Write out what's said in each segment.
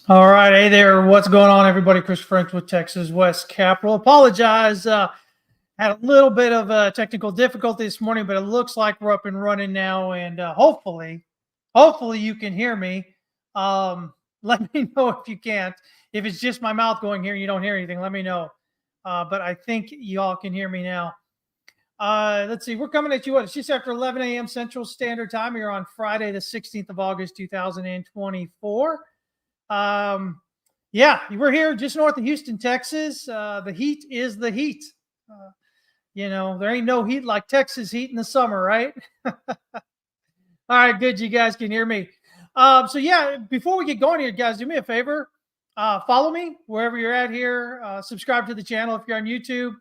All right, hey there. What's going on, everybody? Chris Frank with Texas West Capital. Apologize. Had a little bit of technical difficulty this morning, but it looks like we're up and running now, and hopefully you can hear me. Let me know if you can't. If it's just my mouth going here and you don't hear anything, let me know. But I think y'all can hear me now. Let's see. We're coming at you. It's just after 11 a.m. Central Standard Time. Here on Friday, the 16th of August, 2024. Yeah, we're here just north of Houston, Texas. The heat is the heat. Uh, there ain't no heat like Texas heat in the summer, right? All right, good. You guys can hear me. So yeah, before we get going here, guys, do me a favor. Follow me wherever you're at here. Subscribe to the channel if you're on YouTube.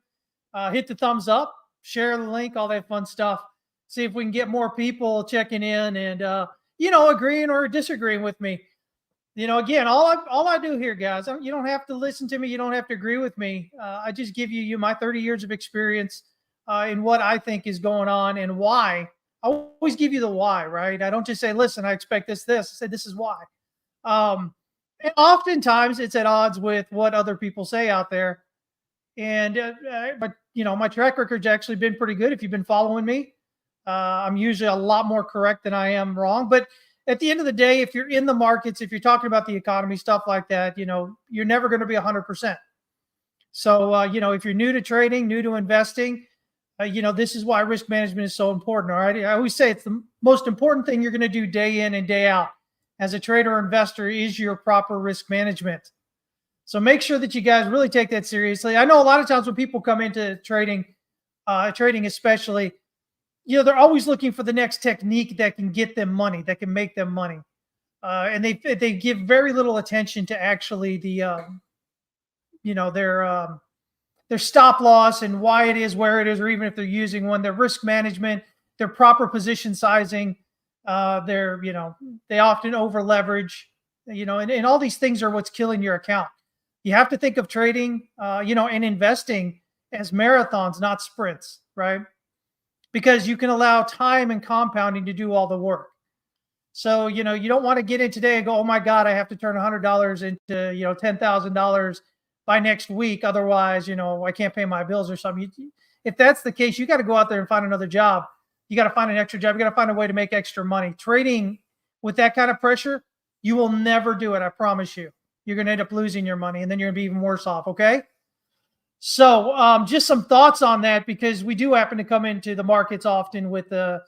Hit the thumbs up, share the link, all that fun stuff. See if we can get more people checking in and agreeing or disagreeing with me. Again, all I do here, guys, you don't have to listen to me. You don't have to agree with me. I just give you my 30 years of experience in what I think is going on and why. I always give you the why, right? I don't just say, listen, I expect this. I say, this is why. And oftentimes it's at odds with what other people say out there. But my track record's actually been pretty good. If you've been following me, I'm usually a lot more correct than I am wrong. But at the end of the day, if you're in the markets, if you're talking about the economy, stuff like that, you're never going to be 100%. So, if you're new to trading, new to investing, this is why risk management is so important. All right. I always say it's the most important thing you're going to do day in and day out as a trader or investor is your proper risk management. So make sure that you guys really take that seriously. I know a lot of times when people come into trading especially, they're always looking for the next technique that can get them money, that can make them money. And they give very little attention to actually their stop loss and why it is where it is, or even if they're using one, their risk management, their proper position sizing. They often over leverage, and all these things are what's killing your account. You have to think of trading, and investing as marathons, not sprints, right? Because you can allow time and compounding to do all the work. So, you don't want to get in today and go, oh my God, I have to turn $100 into, $10,000 by next week. Otherwise, I can't pay my bills or something. If that's the case, you got to go out there and find another job. You got to find an extra job. You got to find a way to make extra money. Trading with that kind of pressure, you will never do it. I promise you. You're going to end up losing your money and then you're going to be even worse off. Okay. So just some thoughts on that, because we do happen to come into the markets often with a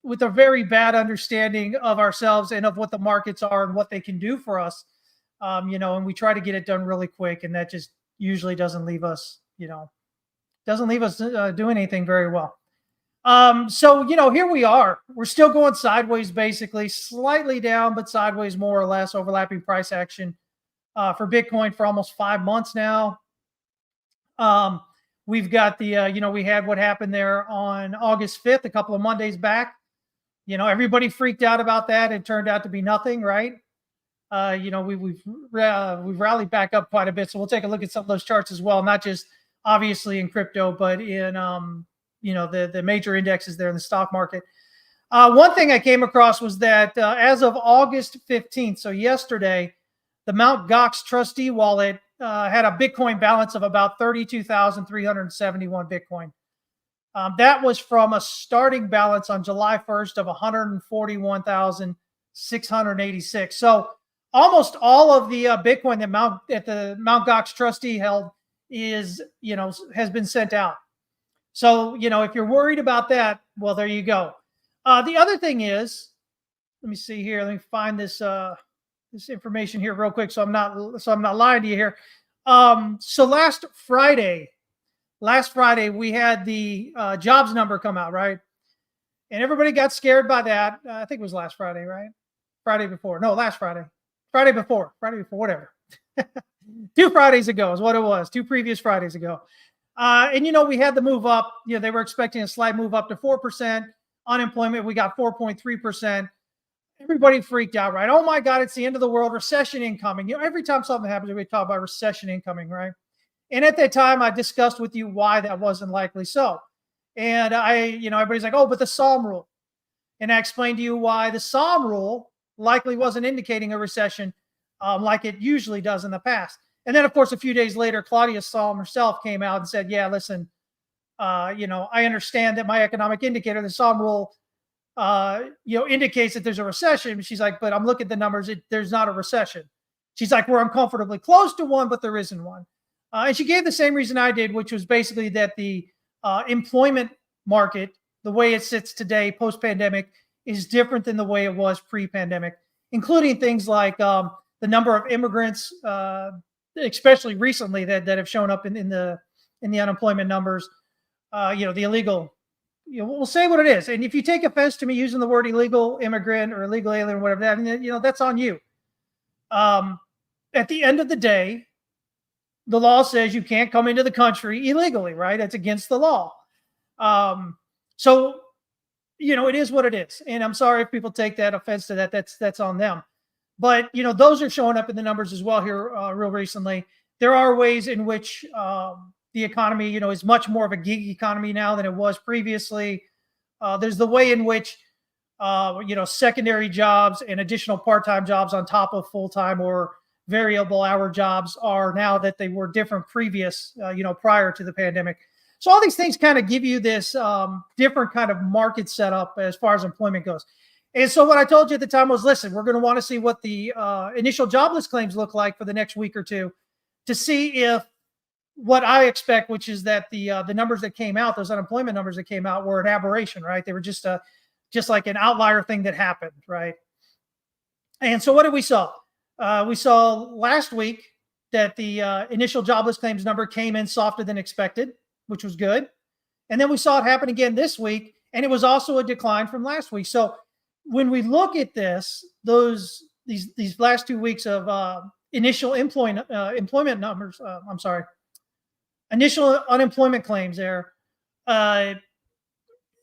very bad understanding of ourselves and of what the markets are and what they can do for us. And we try to get it done really quick, and that just usually doesn't leave us doing anything very well. So here we are. We're still going sideways, basically slightly down, but sideways more or less, overlapping price action for Bitcoin for almost 5 months now. We've got we had what happened there on August 5th, a couple of Mondays back. Everybody freaked out about that. It turned out to be nothing, right? We've rallied back up quite a bit. So we'll take a look at some of those charts as well, not just obviously in crypto, but in, the major indexes there in the stock market. One thing I came across was that as of August 15th, so yesterday, the Mt. Gox trustee wallet had a Bitcoin balance of about 32,371 Bitcoin. That was from a starting balance on July 1st of 141,686. So almost all of the Bitcoin that the Mt. Gox trustee held has been sent out. So, if you're worried about that, well, there you go. The other thing is, let me see here. Let me find this information here real quick, so I'm not lying to you here. So last Friday we had the jobs number come out, right? And everybody got scared by that. I think it was last Friday, right? Last Friday. Friday before, whatever. 2 Fridays ago is what it was. 2 previous Fridays ago. And we had the move up. They were expecting a slight move up to 4%. Unemployment, we got 4.3%. Everybody freaked out, right? Oh my God, it's the end of the world, recession incoming. Every time something happens, we talk about recession incoming, right? And at that time, I discussed with you why that wasn't likely so. And everybody's like, oh, but the Psalm rule. And I explained to you why the Psalm rule likely wasn't indicating a recession. like it usually does in the past. And then, of course, a few days later, Claudia Solom herself came out and said, yeah, listen, I understand that my economic indicator, the Solom rule, indicates that there's a recession. She's like, but I'm looking at the numbers. There's not a recession. She's like, we're uncomfortably close to one, but there isn't one. And she gave the same reason I did, which was basically that the employment market, the way it sits today, post-pandemic, is different than the way it was pre-pandemic, including things like the number of immigrants, especially recently, that have shown up in the unemployment numbers. The illegal. We'll say what it is. And if you take offense to me using the word illegal immigrant or illegal alien or whatever, that's on you. At the end of the day, the law says you can't come into the country illegally, right? It's against the law. So, it is what it is. And I'm sorry if people take that offense to that. That's on them. But, those are showing up in the numbers as well here real recently. There are ways in which the economy, is much more of a gig economy now than it was previously. There's the way in which, secondary jobs and additional part-time jobs on top of full-time or variable hour jobs are now that they were different previous, prior to the pandemic. So all these things kind of give you this different kind of market setup as far as employment goes. And so what I told you at the time was, listen, we're going to want to see what the initial jobless claims look like for the next week or two to see if what I expect, which is that the numbers that came out, those unemployment numbers that came out, were an aberration, right? They were just like an outlier thing that happened, right? And so what did we saw? We saw last week that the initial jobless claims number came in softer than expected, which was good. And then we saw it happen again this week, and it was also a decline from last week. So when we look at these last 2 weeks of initial employment numbers, initial unemployment claims there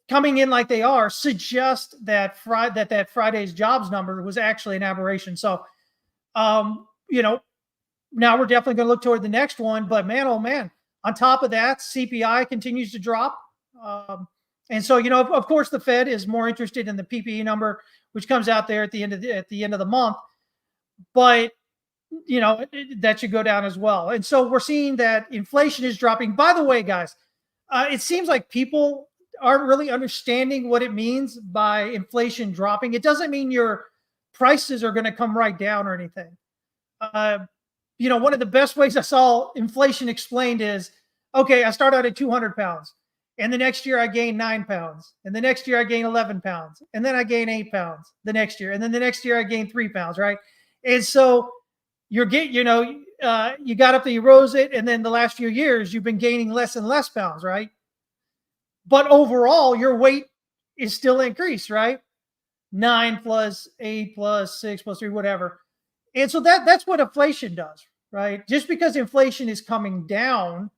coming in like they are, suggest that Friday's jobs number was actually an aberration. So, now we're definitely going to look toward the next one. But man, oh man, on top of that, CPI continues to drop. And so, of course, the Fed is more interested in the PPE number, which comes out there at the end of the month. But that should go down as well. And so we're seeing that inflation is dropping. By the way, guys, it seems like people aren't really understanding what it means by inflation dropping. It doesn't mean your prices are going to come right down or anything. One of the best ways I saw inflation explained is, okay, I start out at 200 pounds. And the next year I gain 9 pounds. And the next year I gain 11 pounds. And then I gain 8 pounds the next year. And then the next year I gain 3 pounds, right? And so you got up there, you rose it. And then the last few years, you've been gaining less and less pounds, right? But overall, your weight is still increased, right? 9 plus 8 plus 6 plus 3, whatever. And so that's what inflation does, right? Just because inflation is coming down,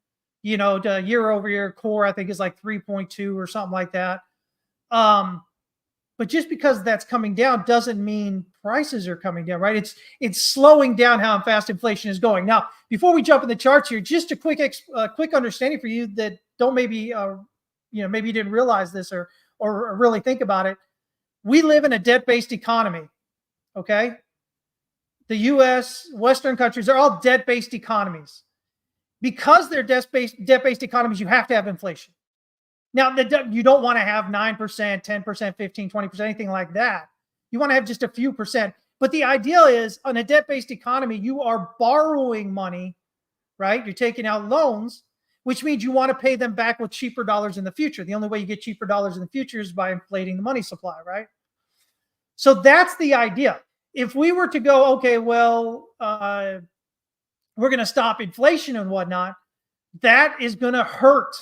the year over year core, I think, is like 3.2 or something like that. But just because that's coming down doesn't mean prices are coming down, right? It's slowing down how fast inflation is going. Now, before we jump in the charts here, just a quick understanding for you that don't maybe you didn't realize this or really think about it. We live in a debt-based economy, okay? The U.S., Western countries are all debt-based economies. Because they're debt-based economies, you have to have inflation. Now, you don't want to have 9%, 10%, 15, 20%, anything like that. You want to have just a few percent. But the idea is, on a debt-based economy, you are borrowing money, right? You're taking out loans, which means you want to pay them back with cheaper dollars in the future. The only way you get cheaper dollars in the future is by inflating the money supply, right? So that's the idea. If we were to go, okay, well, we're going to stop inflation and whatnot, that is going to hurt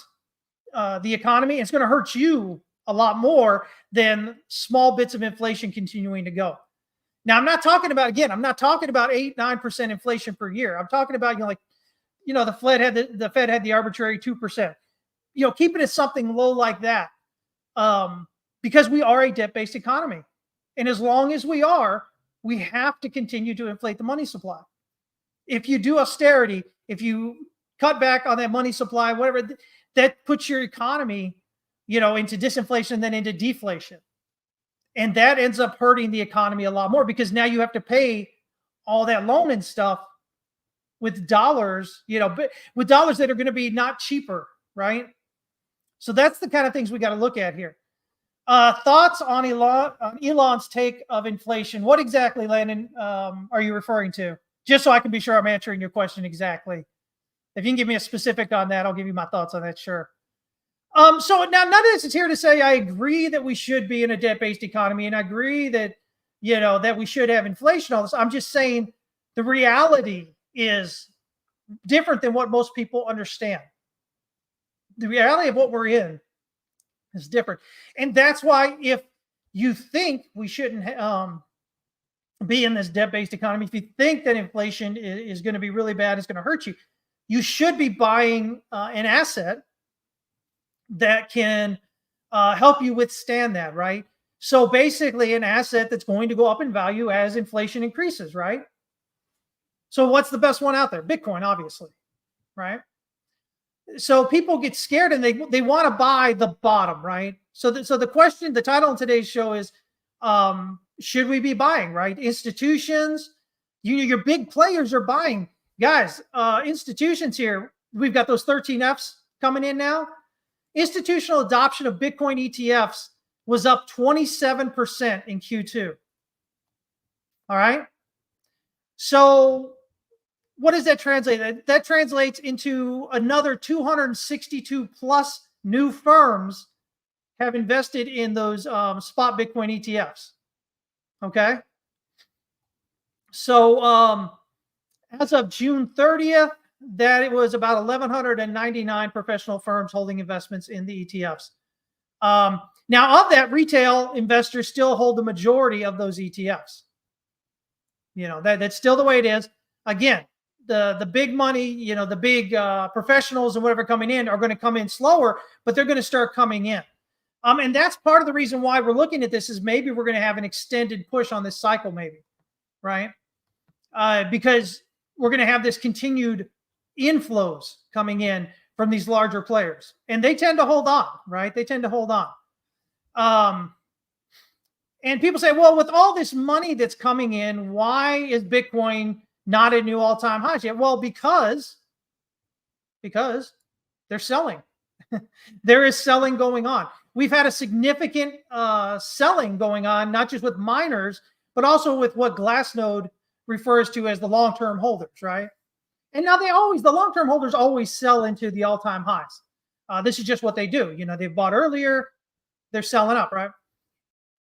the economy. It's going to hurt you a lot more than small bits of inflation continuing to go. Now, I'm not talking about 8, 9% inflation per year. I'm talking about, the Fed had the arbitrary 2%, keeping it something low like that, because we are a debt-based economy. And as long as we are, we have to continue to inflate the money supply. If you do austerity, if you cut back on that money supply, whatever, that puts your economy, into disinflation, then into deflation. And that ends up hurting the economy a lot more, because now you have to pay all that loan and stuff with dollars, with dollars that are going to be not cheaper, right? So that's the kind of things we got to look at here. Thoughts on Elon's take of inflation? What exactly, Landon, are you referring to? Just so I can be sure I'm answering your question exactly. If you can give me a specific on that, I'll give you my thoughts on that. Sure. So now none of this is here to say I agree that we should be in a debt-based economy, and I agree that that we should have inflation. All this. I'm just saying the reality is different than what most people understand. The reality of what we're in is different, and that's why if you think we shouldn't be in this debt-based economy, if you think that inflation is going to be really bad, it's going to hurt you, you should be buying an asset that can help you withstand that, right? So basically an asset that's going to go up in value as inflation increases, right? So what's the best one out there? Bitcoin, obviously, right? So people get scared and they want to buy the bottom, right? So the question, the title of today's show is, should we be buying, right? Institutions, your big players are buying. Guys, institutions here, we've got those 13 Fs coming in now. Institutional adoption of Bitcoin ETFs was up 27% in Q2. All right. So what does that translate? That translates into another 262 plus new firms have invested in those spot Bitcoin ETFs. Okay. So as of June 30th, that it was about 1,199 professional firms holding investments in the ETFs. Now, of that, retail investors still hold the majority of those ETFs. That's still the way it is. Again, the big money, the big professionals and whatever coming in are going to come in slower, but they're going to start coming in. And that's part of the reason why we're looking at this is maybe we're going to have an extended push on this cycle, maybe, right? Because we're going to have this continued inflows coming in from these larger players, and they tend to hold on, right? They tend to hold on. And people say, well, with all this money that's coming in, why is Bitcoin not at new all-time highs yet? Well, because they're selling. There is selling going on. We've had a significant selling going on, not just with miners, but also with what Glassnode refers to as the long-term holders, right? And now the long-term holders always sell into the all-time highs. This is just what they do. They've bought earlier, they're selling up, right?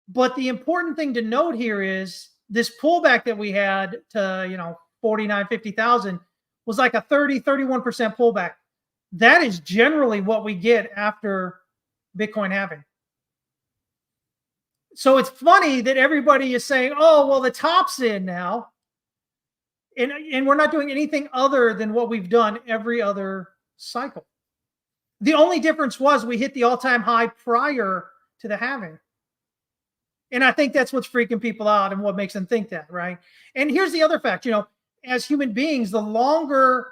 But the important thing to note here is this pullback that we had to, 49, 50,000 was like a 30, 31% pullback. That is generally what we get after Bitcoin halving. So it's funny that everybody is saying, oh, well, the top's in now. And we're not doing anything other than what we've done every other cycle. The only difference was we hit the all-time high prior to the halving. And I think that's what's freaking people out and what makes them think that, right? And here's the other fact, as human beings, the longer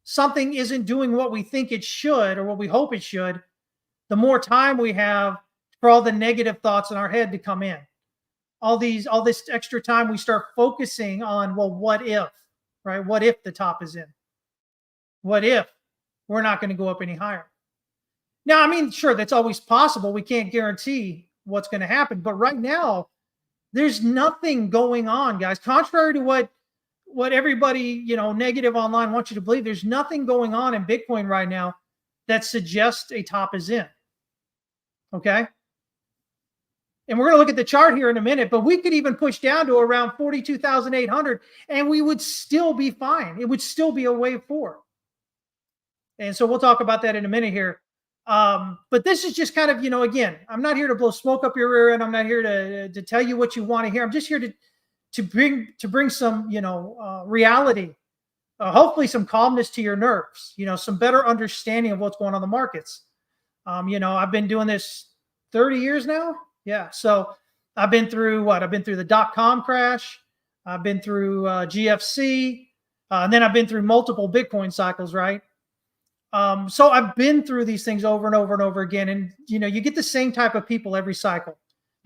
something isn't doing what we think it should or what we hope it should, the more time we have for all the negative thoughts in our head to come in. All this extra time we start focusing on, well, what if, right? What if the top is in? What if we're not going to go up any higher? Now, I mean, sure, that's always possible. We can't guarantee what's going to happen. But right now, there's nothing going on, guys. Contrary to what everybody, negative online wants you to believe, there's nothing going on in Bitcoin right now that suggests a top is in. Okay? And we're going to look at the chart here in a minute, but we could even push down to around 42,800 and we would still be fine. It would still be a wave 4. And so we'll talk about that in a minute here. But this is just kind of, again, I'm not here to blow smoke up your rear end. I'm not here to tell you what you want to hear. I'm just here to bring some, reality, hopefully some calmness to your nerves, some better understanding of what's going on in the markets. I've been doing this 30 years now. Yeah. So I've been through what? I've been through the .com crash. I've been through GFC. And then I've been through multiple Bitcoin cycles, right? So I've been through these things over and over and over again. And, you get the same type of people every cycle.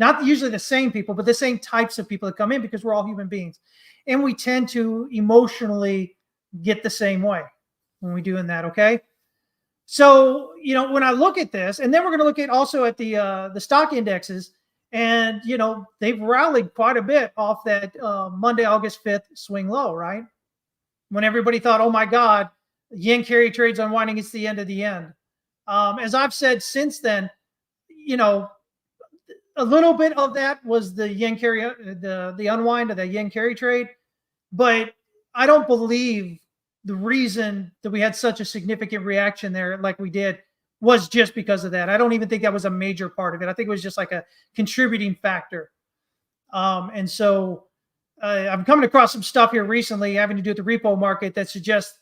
Not usually the same people, but the same types of people that come in, because we're all human beings. And we tend to emotionally get the same way when we doing that, okay? So, when I look at this, and then we're going to look at also at the stock indexes, and, they've rallied quite a bit off that Monday, August 5th swing low, right? When everybody thought, oh my God, yen carry trade's unwinding, it's the end of the end. As I've said since then, a little bit of that was the yen carry, the unwind of the yen carry trade, but I don't believe the reason that we had such a significant reaction there like we did was just because of that. I don't even think that was a major part of it. I think it was just like a contributing factor. And so I'm coming across some stuff here recently having to do with the repo market that suggests,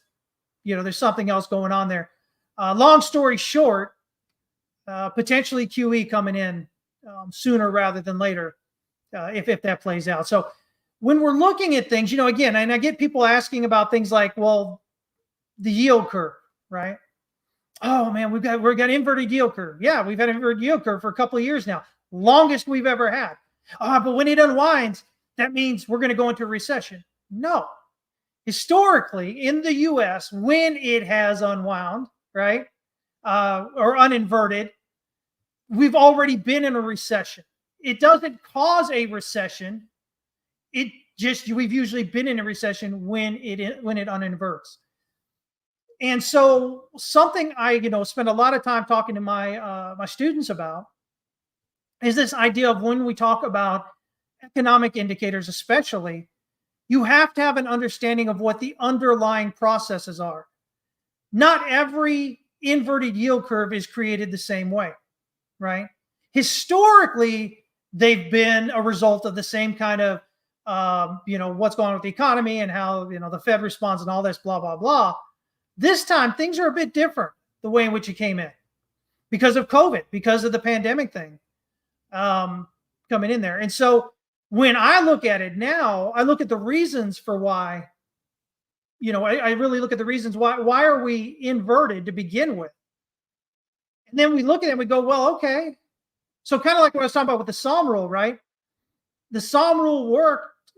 there's something else going on there. Long story short, potentially QE coming in sooner rather than later, if that plays out. So when we're looking at things, again, and I get people asking about things like, well, the yield curve, right? Oh man, we've got inverted yield curve. Yeah, we've had inverted yield curve for a couple of years now, longest we've ever had. But when it unwinds, that means we're going to go into a recession. No. Historically, in the U.S., when it has unwound, right, or uninverted, we've already been in a recession. It doesn't cause a recession. It just, we've usually been in a recession when it uninverts. And so something I, spend a lot of time talking to my my students about is this idea of when we talk about economic indicators, especially, you have to have an understanding of what the underlying processes are. Not every inverted yield curve is created the same way, right? Historically, they've been a result of the same kind of, what's going on with the economy and how, the Fed responds and all this, blah, blah, blah. This time, things are a bit different, the way in which it came in, because of COVID, because of the pandemic thing coming in there. And so when I look at it now, I look at the reasons for why, I really look at the reasons why are we inverted to begin with? And then we look at it and we go, well, okay. So kind of like what I was talking about with the Psalm rule, right? The Psalm rule worked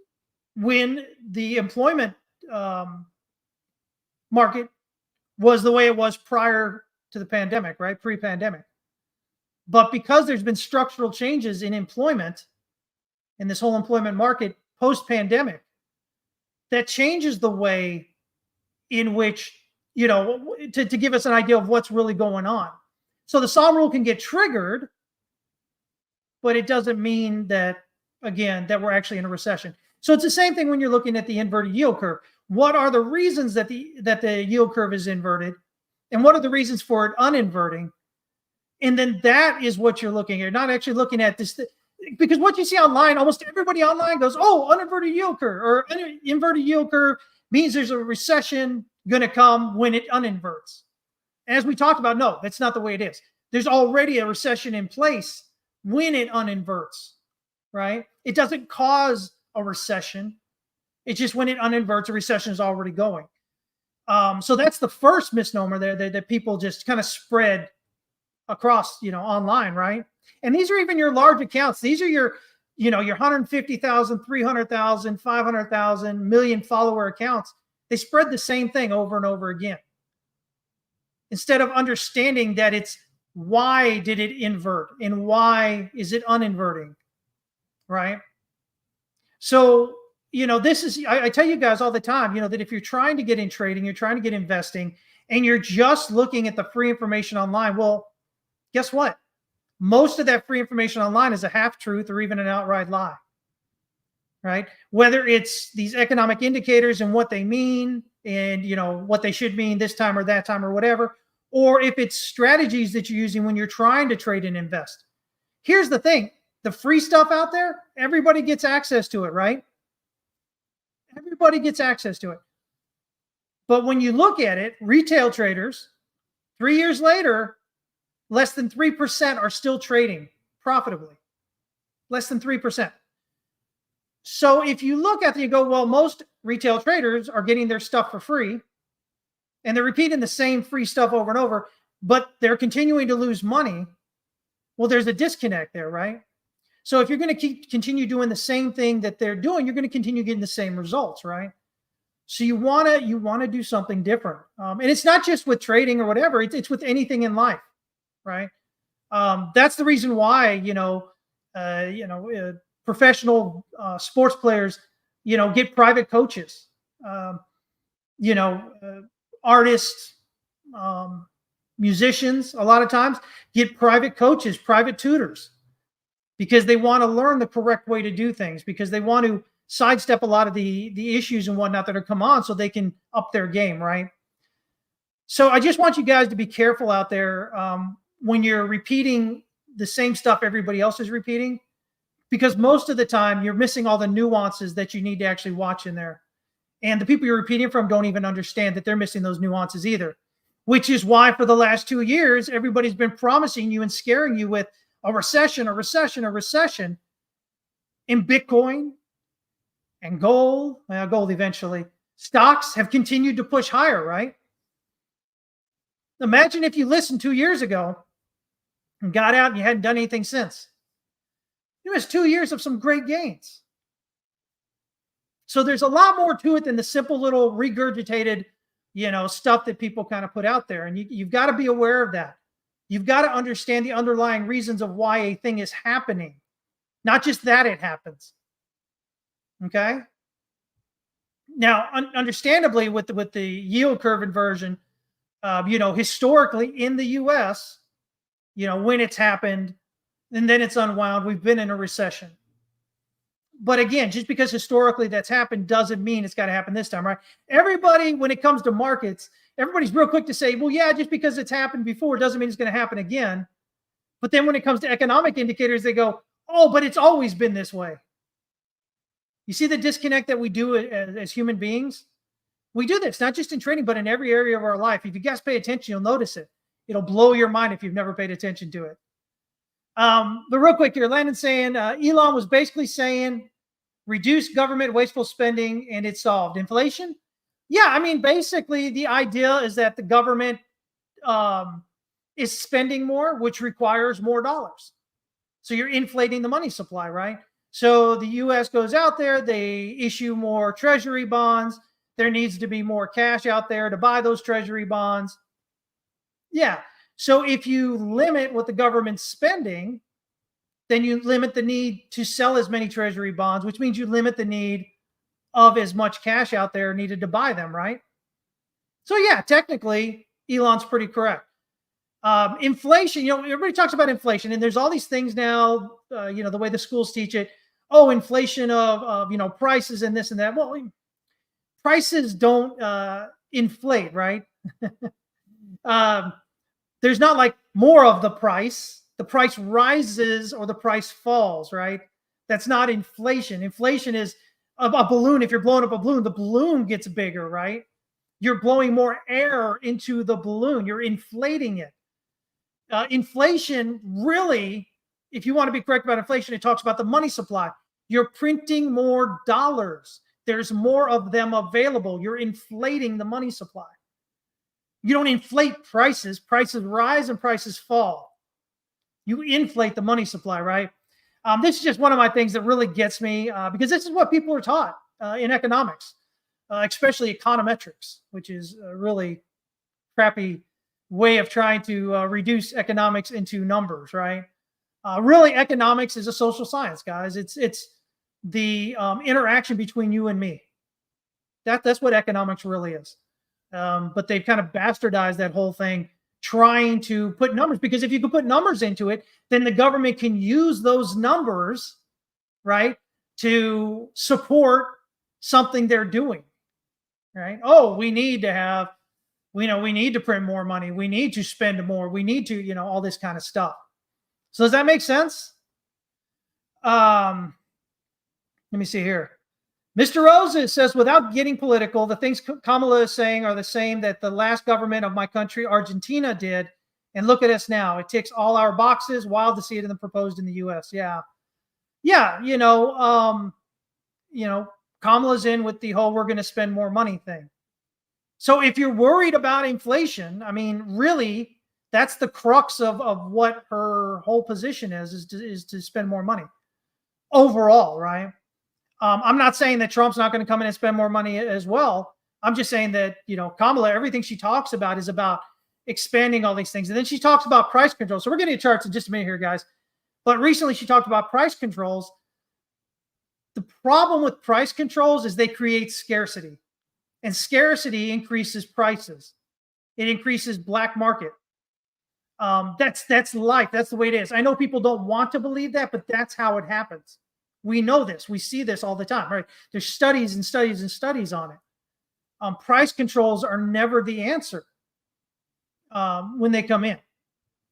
when the employment market was the way it was prior to the pandemic, right? Pre-pandemic. But because there's been structural changes in employment, in this whole employment market post-pandemic, that changes the way in which, to give us an idea of what's really going on. So the Psalm rule can get triggered, but it doesn't mean that, again, that we're actually in a recession. So it's the same thing when you're looking at the inverted yield curve. What are the reasons that the yield curve is inverted? And what are the reasons for it uninverting? And then that is what you're looking at. Not actually looking at this, because what you see online, almost everybody online goes, oh, uninverted yield curve or inverted yield curve means there's a recession going to come when it uninverts. As we talked about, no, that's not the way it is. There's already a recession in place when it uninverts, right? It doesn't cause a recession. It's just when it uninverts, a recession is already going. So that's the first misnomer there that people just kind of spread across, online, right? And these are even your large accounts. These are your, your 150,000, 300,000, 500,000, million follower accounts. They spread the same thing over and over again. Instead of understanding that it's why did it invert and why is it uninverting, right? So, this is, I tell you guys all the time, that if you're trying to get in trading, you're trying to get investing, and you're just looking at the free information online, well, guess what? Most of that free information online is a half-truth or even an outright lie, right? Whether it's these economic indicators and what they mean and, what they should mean this time or that time or whatever, or if it's strategies that you're using when you're trying to trade and invest. Here's the thing. The free stuff out there, everybody gets access to it, right? Everybody gets access to it. But when you look at it, retail traders, 3 years later, less than 3% are still trading profitably. Less than 3%. So if you look at it, you go, well, most retail traders are getting their stuff for free, and they're repeating the same free stuff over and over, but they're continuing to lose money. Well, there's a disconnect there, right? So if you're going to continue doing the same thing that they're doing, you're going to continue getting the same results, right? So you want to do something different. And it's not just with trading or whatever, it's with anything in life, right? That's the reason why, professional sports players, get private coaches, you know, artists, musicians, a lot of times get private coaches, private tutors, because they want to learn the correct way to do things, because they want to sidestep a lot of the issues and whatnot that are come on so they can up their game, right? So I just want you guys to be careful out there when you're repeating the same stuff everybody else is repeating, because most of the time you're missing all the nuances that you need to actually watch in there. And the people you're repeating from don't even understand that they're missing those nuances either, which is why for the last 2 years, everybody's been promising you and scaring you with a recession, a recession, a recession in Bitcoin and gold. Well, gold eventually. Stocks have continued to push higher, right? Imagine if you listened 2 years ago and got out and you hadn't done anything since. It was 2 years of some great gains. So there's a lot more to it than the simple little regurgitated, stuff that people kind of put out there. And you've got to be aware of that. You've got to understand the underlying reasons of why a thing is happening, not just that it happens. Okay. Now, understandably, with the yield curve inversion, historically in the U.S., when it's happened and then it's unwound, we've been in a recession. But again, just because historically that's happened doesn't mean it's got to happen this time, right? Everybody, when it comes to markets, everybody's real quick to say, well, yeah, just because it's happened before doesn't mean it's going to happen again. But then when it comes to economic indicators, they go, oh, but it's always been this way. You see the disconnect that we do as human beings? We do this, not just in trading, but in every area of our life. If you guys pay attention, you'll notice it. It'll blow your mind if you've never paid attention to it. But real quick here, Landon's saying, Elon was basically saying, reduce government wasteful spending and it's solved. Inflation? Yeah, I mean, basically the idea is that the government is spending more, which requires more dollars. So you're inflating the money supply, right? So the U.S. goes out there, they issue more treasury bonds. There needs to be more cash out there to buy those treasury bonds. Yeah. So if you limit what the government's spending, then you limit the need to sell as many treasury bonds, which means you limit the need of as much cash out there needed to buy them, right? So yeah, technically, Elon's pretty correct. Inflation, everybody talks about inflation, and there's all these things now, the way the schools teach it. Oh, inflation of prices and this and that. Well, prices don't inflate, right? There's not like more of the price rises or the price falls, right? That's not inflation. Inflation is a balloon. If you're blowing up a balloon, the balloon gets bigger, right? You're blowing more air into the balloon. You're inflating it. Inflation really, if you want to be correct about inflation, it talks about the money supply. You're printing more dollars. There's more of them available. You're inflating the money supply. You don't inflate prices. Prices rise and prices fall. You inflate the money supply, right? This is just one of my things that really gets me because this is what people are taught in economics, especially econometrics, which is a really crappy way of trying to reduce economics into numbers, right? Really, economics is a social science, guys. It's the interaction between you and me. That's what economics really is. But they've kind of bastardized that whole thing, trying to put numbers, because if you can put numbers into it, then the government can use those numbers, right, to support something they're doing, right? Oh, we need to print more money. We need to spend more. We need to, all this kind of stuff. So does that make sense? Let me see here. Mr. Rosa says, without getting political, the things Kamala is saying are the same that the last government of my country, Argentina, did. And look at us now. It ticks all our boxes. Wild to see it in the proposed in the U.S. Yeah. Yeah. Kamala's in with the whole we're going to spend more money thing. So if you're worried about inflation, I mean, really, that's the crux of what her whole position is to spend more money. overall, right? I'm not saying that Trump's not going to come in and spend more money as well. I'm just saying that, Kamala, everything she talks about is about expanding all these things. And then she talks about price control. So we're getting to charts in just a minute here, guys. But recently she talked about price controls. The problem with price controls is they create scarcity. And scarcity increases prices. It increases black market. That's life. That's the way it is. I know people don't want to believe that, but that's how it happens. We know this. We see this all the time, right? There's studies and studies and studies on it. Price controls are never the answer when they come in.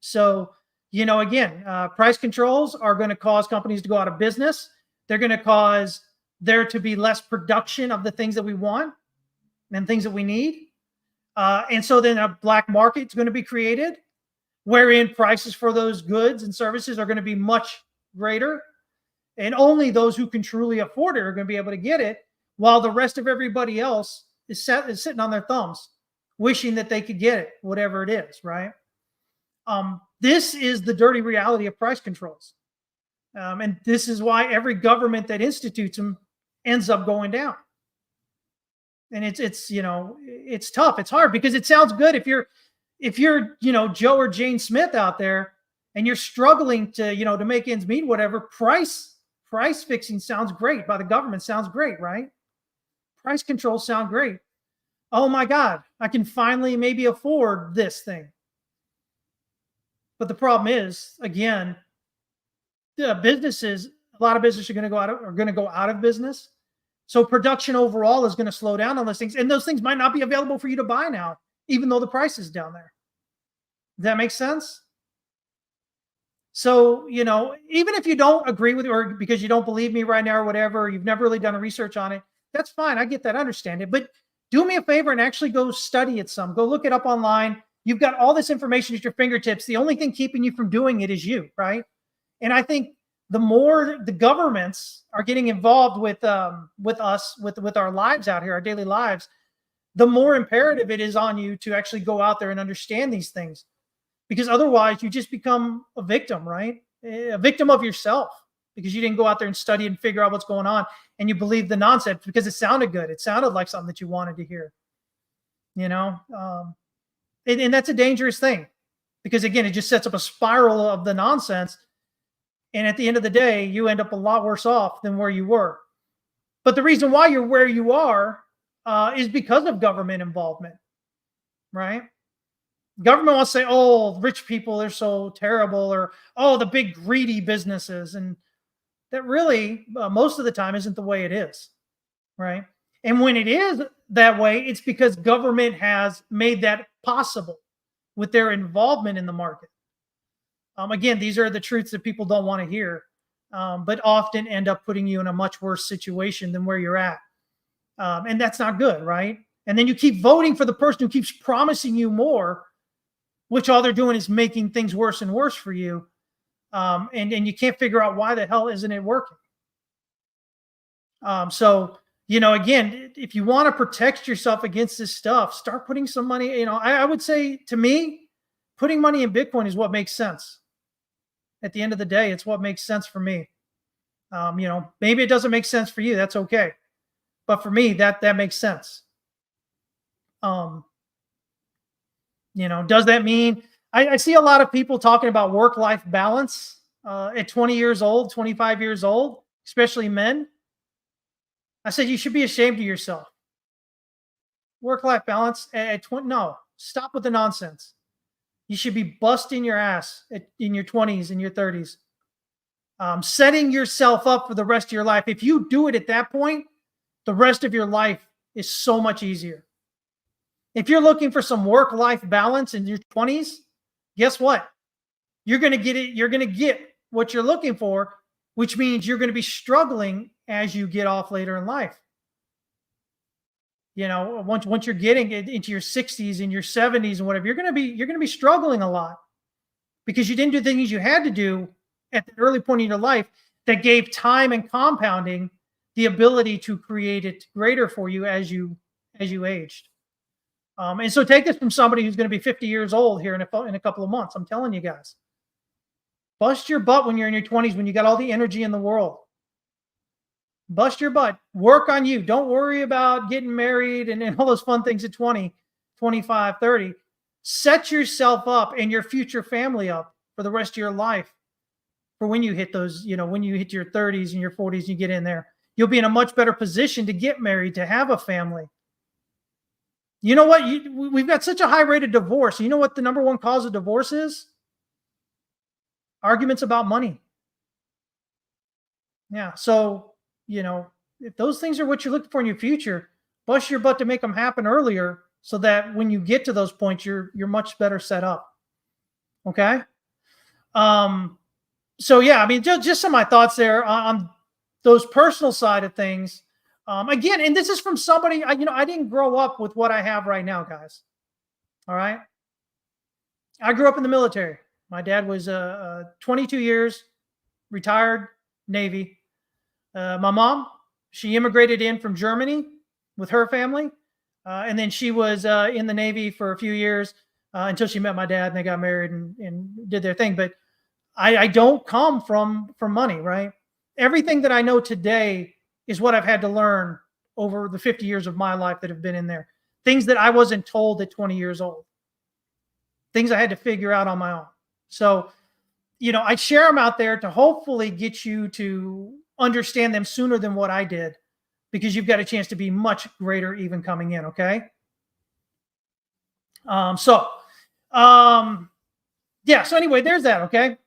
So, again, price controls are going to cause companies to go out of business. They're going to cause there to be less production of the things that we want and things that we need. And so then a black market is going to be created wherein prices for those goods and services are going to be much greater. And only those who can truly afford it are going to be able to get it, while the rest of everybody else is sitting on their thumbs, wishing that they could get it, whatever it is, right? This is the dirty reality of price controls. And this is why every government that institutes them ends up going down. And it's tough. It's hard because it sounds good if you're Joe or Jane Smith out there and you're struggling to make ends meet, whatever. Price fixing sounds great by the government, sounds great, right? Price controls sound great. Oh my God, I can finally maybe afford this thing. But the problem is, again, a lot of businesses are going to go out of business. So production overall is going to slow down on those things. And those things might not be available for you to buy now, even though the price is down there. Does that make sense? So, even if you don't agree with it or because you don't believe me right now or whatever, or you've never really done a research on it, that's fine. I get that. I understand it. But do me a favor and actually go study it some. Go look it up online. You've got all this information at your fingertips. The only thing keeping you from doing it is you, right? And I think the more the governments are getting involved with us, with our lives out here, our daily lives, the more imperative it is on you to actually go out there and understand these things. Because otherwise you just become a victim, right? A victim of yourself because you didn't go out there and study and figure out what's going on. And you believe the nonsense because it sounded good. It sounded like something that you wanted to hear, and that's a dangerous thing because, again, it just sets up a spiral of the nonsense. And at the end of the day, you end up a lot worse off than where you were. But the reason why you're where you are is because of government involvement, right? Government wants to say, oh, rich people, they're so terrible, or, oh, the big greedy businesses. And that really, most of the time, isn't the way it is, right? And when it is that way, it's because government has made that possible with their involvement in the market. Again, these are the truths that people don't want to hear, but often end up putting you in a much worse situation than where you're at. And that's not good, right? And then you keep voting for the person who keeps promising you more, which all they're doing is making things worse and worse for you. And you can't figure out why the hell isn't it working. So, again, if you want to protect yourself against this stuff, start putting some money, I would say, to me, putting money in Bitcoin is what makes sense. At the end of the day, it's what makes sense for me. Maybe it doesn't make sense for you. That's okay. But for me, that makes sense. Does that mean I see a lot of people talking about work-life balance at 20 years old, 25 years old, especially men? I said, you should be ashamed of yourself. Work-life balance at 20? No, stop with the nonsense. You should be busting your ass in your 20s and your 30s, setting yourself up for the rest of your life. If you do it at that point, the rest of your life is so much easier. If you're looking for some work-life balance in your 20s, guess what? You're going to get it. You're going to get what you're looking for, which means you're going to be struggling as you get off later in life. Once you're getting into your 60s and your 70s and whatever, you're going to be struggling a lot because you didn't do things you had to do at the early point in your life that gave time and compounding the ability to create it greater for you as you aged. And so take this from somebody who's going to be 50 years old here in a couple of months. I'm telling you guys, bust your butt when you're in your 20s, when you got all the energy in the world. Bust your butt. Work on you. Don't worry about getting married and all those fun things at 20, 25, 30. Set yourself up and your future family up for the rest of your life. For when you hit those, when you hit your 30s and your 40s, you get in there, you'll be in a much better position to get married, to have a family. You know what? We've got such a high rate of divorce. You know what the number one cause of divorce is? Arguments about money. Yeah. So, if those things are what you're looking for in your future, bust your butt to make them happen earlier so that when you get to those points, you're much better set up. Okay. So yeah, I mean, just some of my thoughts there on those personal side of things. Again, and this is from somebody, I didn't grow up with what I have right now, guys. All right. I grew up in the military. My dad was 22 years, retired Navy. My mom, she immigrated in from Germany with her family. And then she was in the Navy for a few years until she met my dad and they got married and did their thing. But I don't come from money, right? Everything that I know today is what I've had to learn over the 50 years of my life that have been in there. Things that I wasn't told at 20 years old. Things I had to figure out on my own. So, I share them out there to hopefully get you to understand them sooner than what I did, because you've got a chance to be much greater even coming in, okay? Yeah, so anyway, there's that, okay?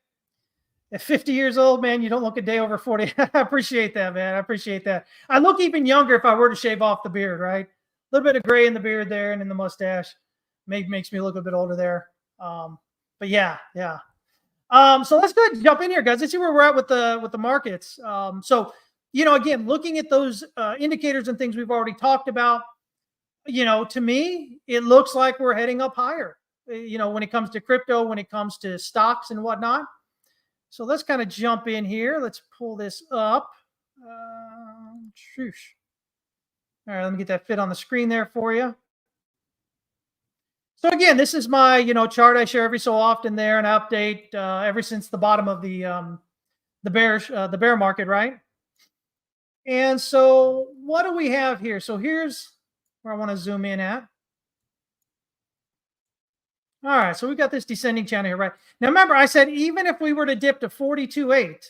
At 50 years old, man, you don't look a day over 40. I appreciate that, man. I appreciate that. I look even younger if I were to shave off the beard, right? A little bit of gray in the beard there and in the mustache. Makes me look a bit older there. But yeah. So let's go ahead and jump in here, guys. Let's see where we're at with the markets. So, again, looking at those indicators and things we've already talked about, to me, it looks like we're heading up higher, when it comes to crypto, when it comes to stocks and whatnot. So let's kind of jump in here. Let's pull this up. All right, let me get that fit on the screen there for you. So again, this is my chart I share every so often there, and update ever since the bottom of the bear market, right? And so what do we have here? So here's where I want to zoom in at. All right, so we got this descending channel here, right? Now remember, I said even if we were to dip to 42.8,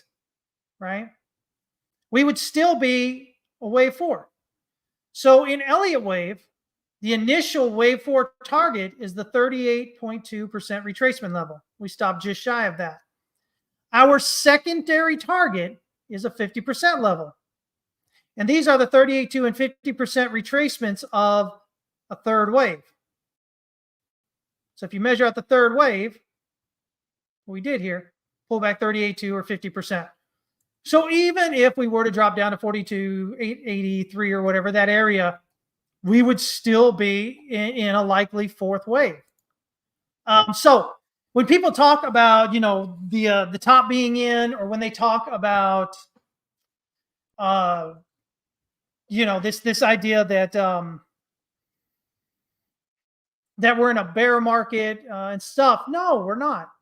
right, we would still be a wave 4. So in Elliott wave, the initial wave 4 target is the 38.2% retracement level. We stopped just shy of that. Our secondary target is a 50% level. And these are the 38.2 and 50% retracements of a third wave. So if you measure out the third wave, what we did here, pull back 38.2 or 50%. So even if we were to drop down to 42.83 or whatever, that area, we would still be in a likely fourth wave. So when people talk about, the top being in, or when they talk about, this idea that that we're in a bear market and stuff. No, we're not.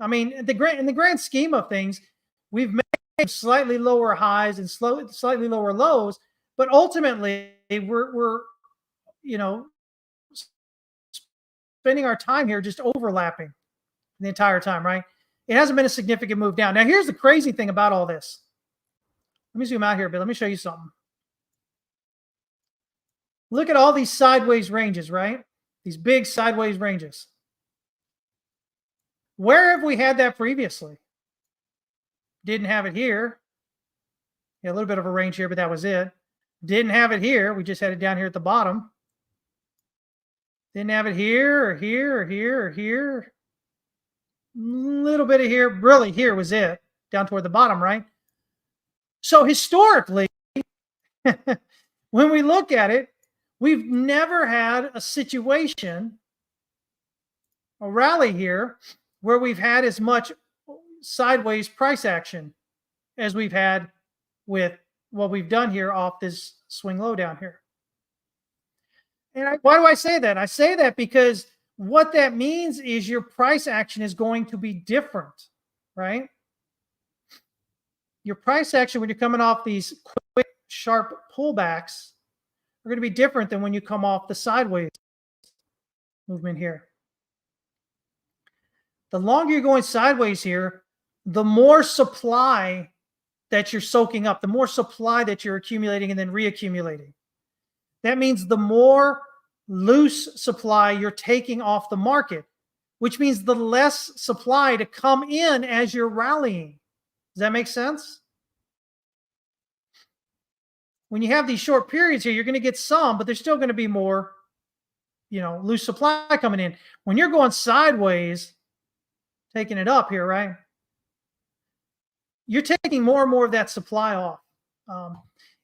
I mean, in the grand scheme of things, we've made slightly lower highs and slightly lower lows, but ultimately we're spending our time here just overlapping the entire time, right? It hasn't been a significant move down. Now, here's the crazy thing about all this. Let me zoom out here, but let me show you something. Look at all these sideways ranges, right? These big sideways ranges. Where have we had that previously? Didn't have it here. Yeah, a little bit of a range here, but that was it. Didn't have it here. We just had it down here at the bottom. Didn't have it here or here or here or here. A little bit of here. Really, here was it. Down toward the bottom, right? So historically, when we look at it, we've never had a situation, a rally here, where we've had as much sideways price action as we've had with what we've done here off this swing low down here. And why do I say that? I say that because what that means is your price action is going to be different, right? Your price action when you're coming off these quick sharp pullbacks are going to be different than when you come off the sideways movement here. The longer you're going sideways here, the more supply that you're soaking up, the more supply that you're accumulating and then reaccumulating. That means the more loose supply you're taking off the market, which means the less supply to come in as you're rallying. Does that make sense? When you have these short periods here, you're going to get some, but there's still going to be more, loose supply coming in. When you're going sideways, taking it up here, right? You're taking more and more of that supply off.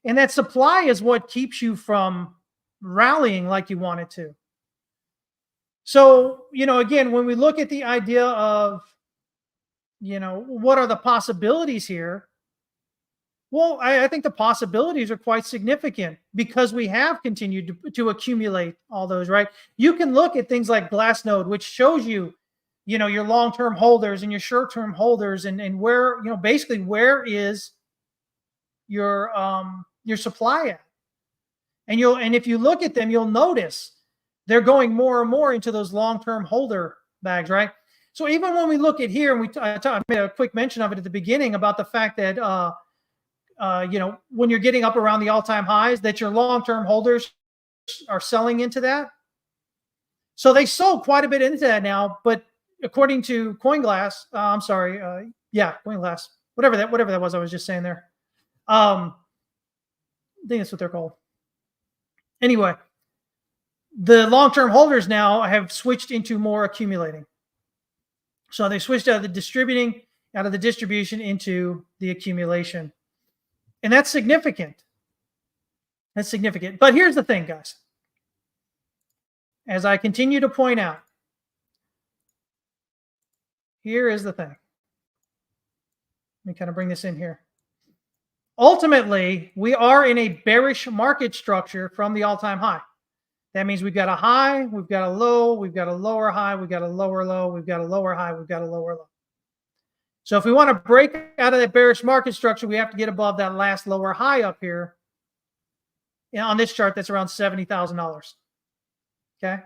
And that supply is what keeps you from rallying like you want it to. So, again, when we look at the idea of, what are the possibilities here? Well, I think the possibilities are quite significant because we have continued to accumulate all those, right? You can look at things like Glassnode, which shows you, your long-term holders and your short-term holders and where, basically where is your supply at? And if you look at them, you'll notice they're going more and more into those long-term holder bags, right? So even when we look at here, and I made a quick mention of it at the beginning about the fact that, when you're getting up around the all-time highs, that your long-term holders are selling into that. So they sold quite a bit into that now, but according to CoinGlass, CoinGlass, whatever that was, I was just saying there. I think that's what they're called. Anyway, the long-term holders now have switched into more accumulating. So they switched out of the distribution into the accumulation. And that's significant. That's significant. But here's the thing, guys. As I continue to point out, here is the thing. Let me kind of bring this in here. Ultimately, we are in a bearish market structure from the all-time high. That means we've got a high, we've got a low, we've got a lower high, we've got a lower low, we've got a lower high, we've got a lower low. So if we want to break out of that bearish market structure, we have to get above that last lower high up here. On this chart, that's around $70,000. Okay.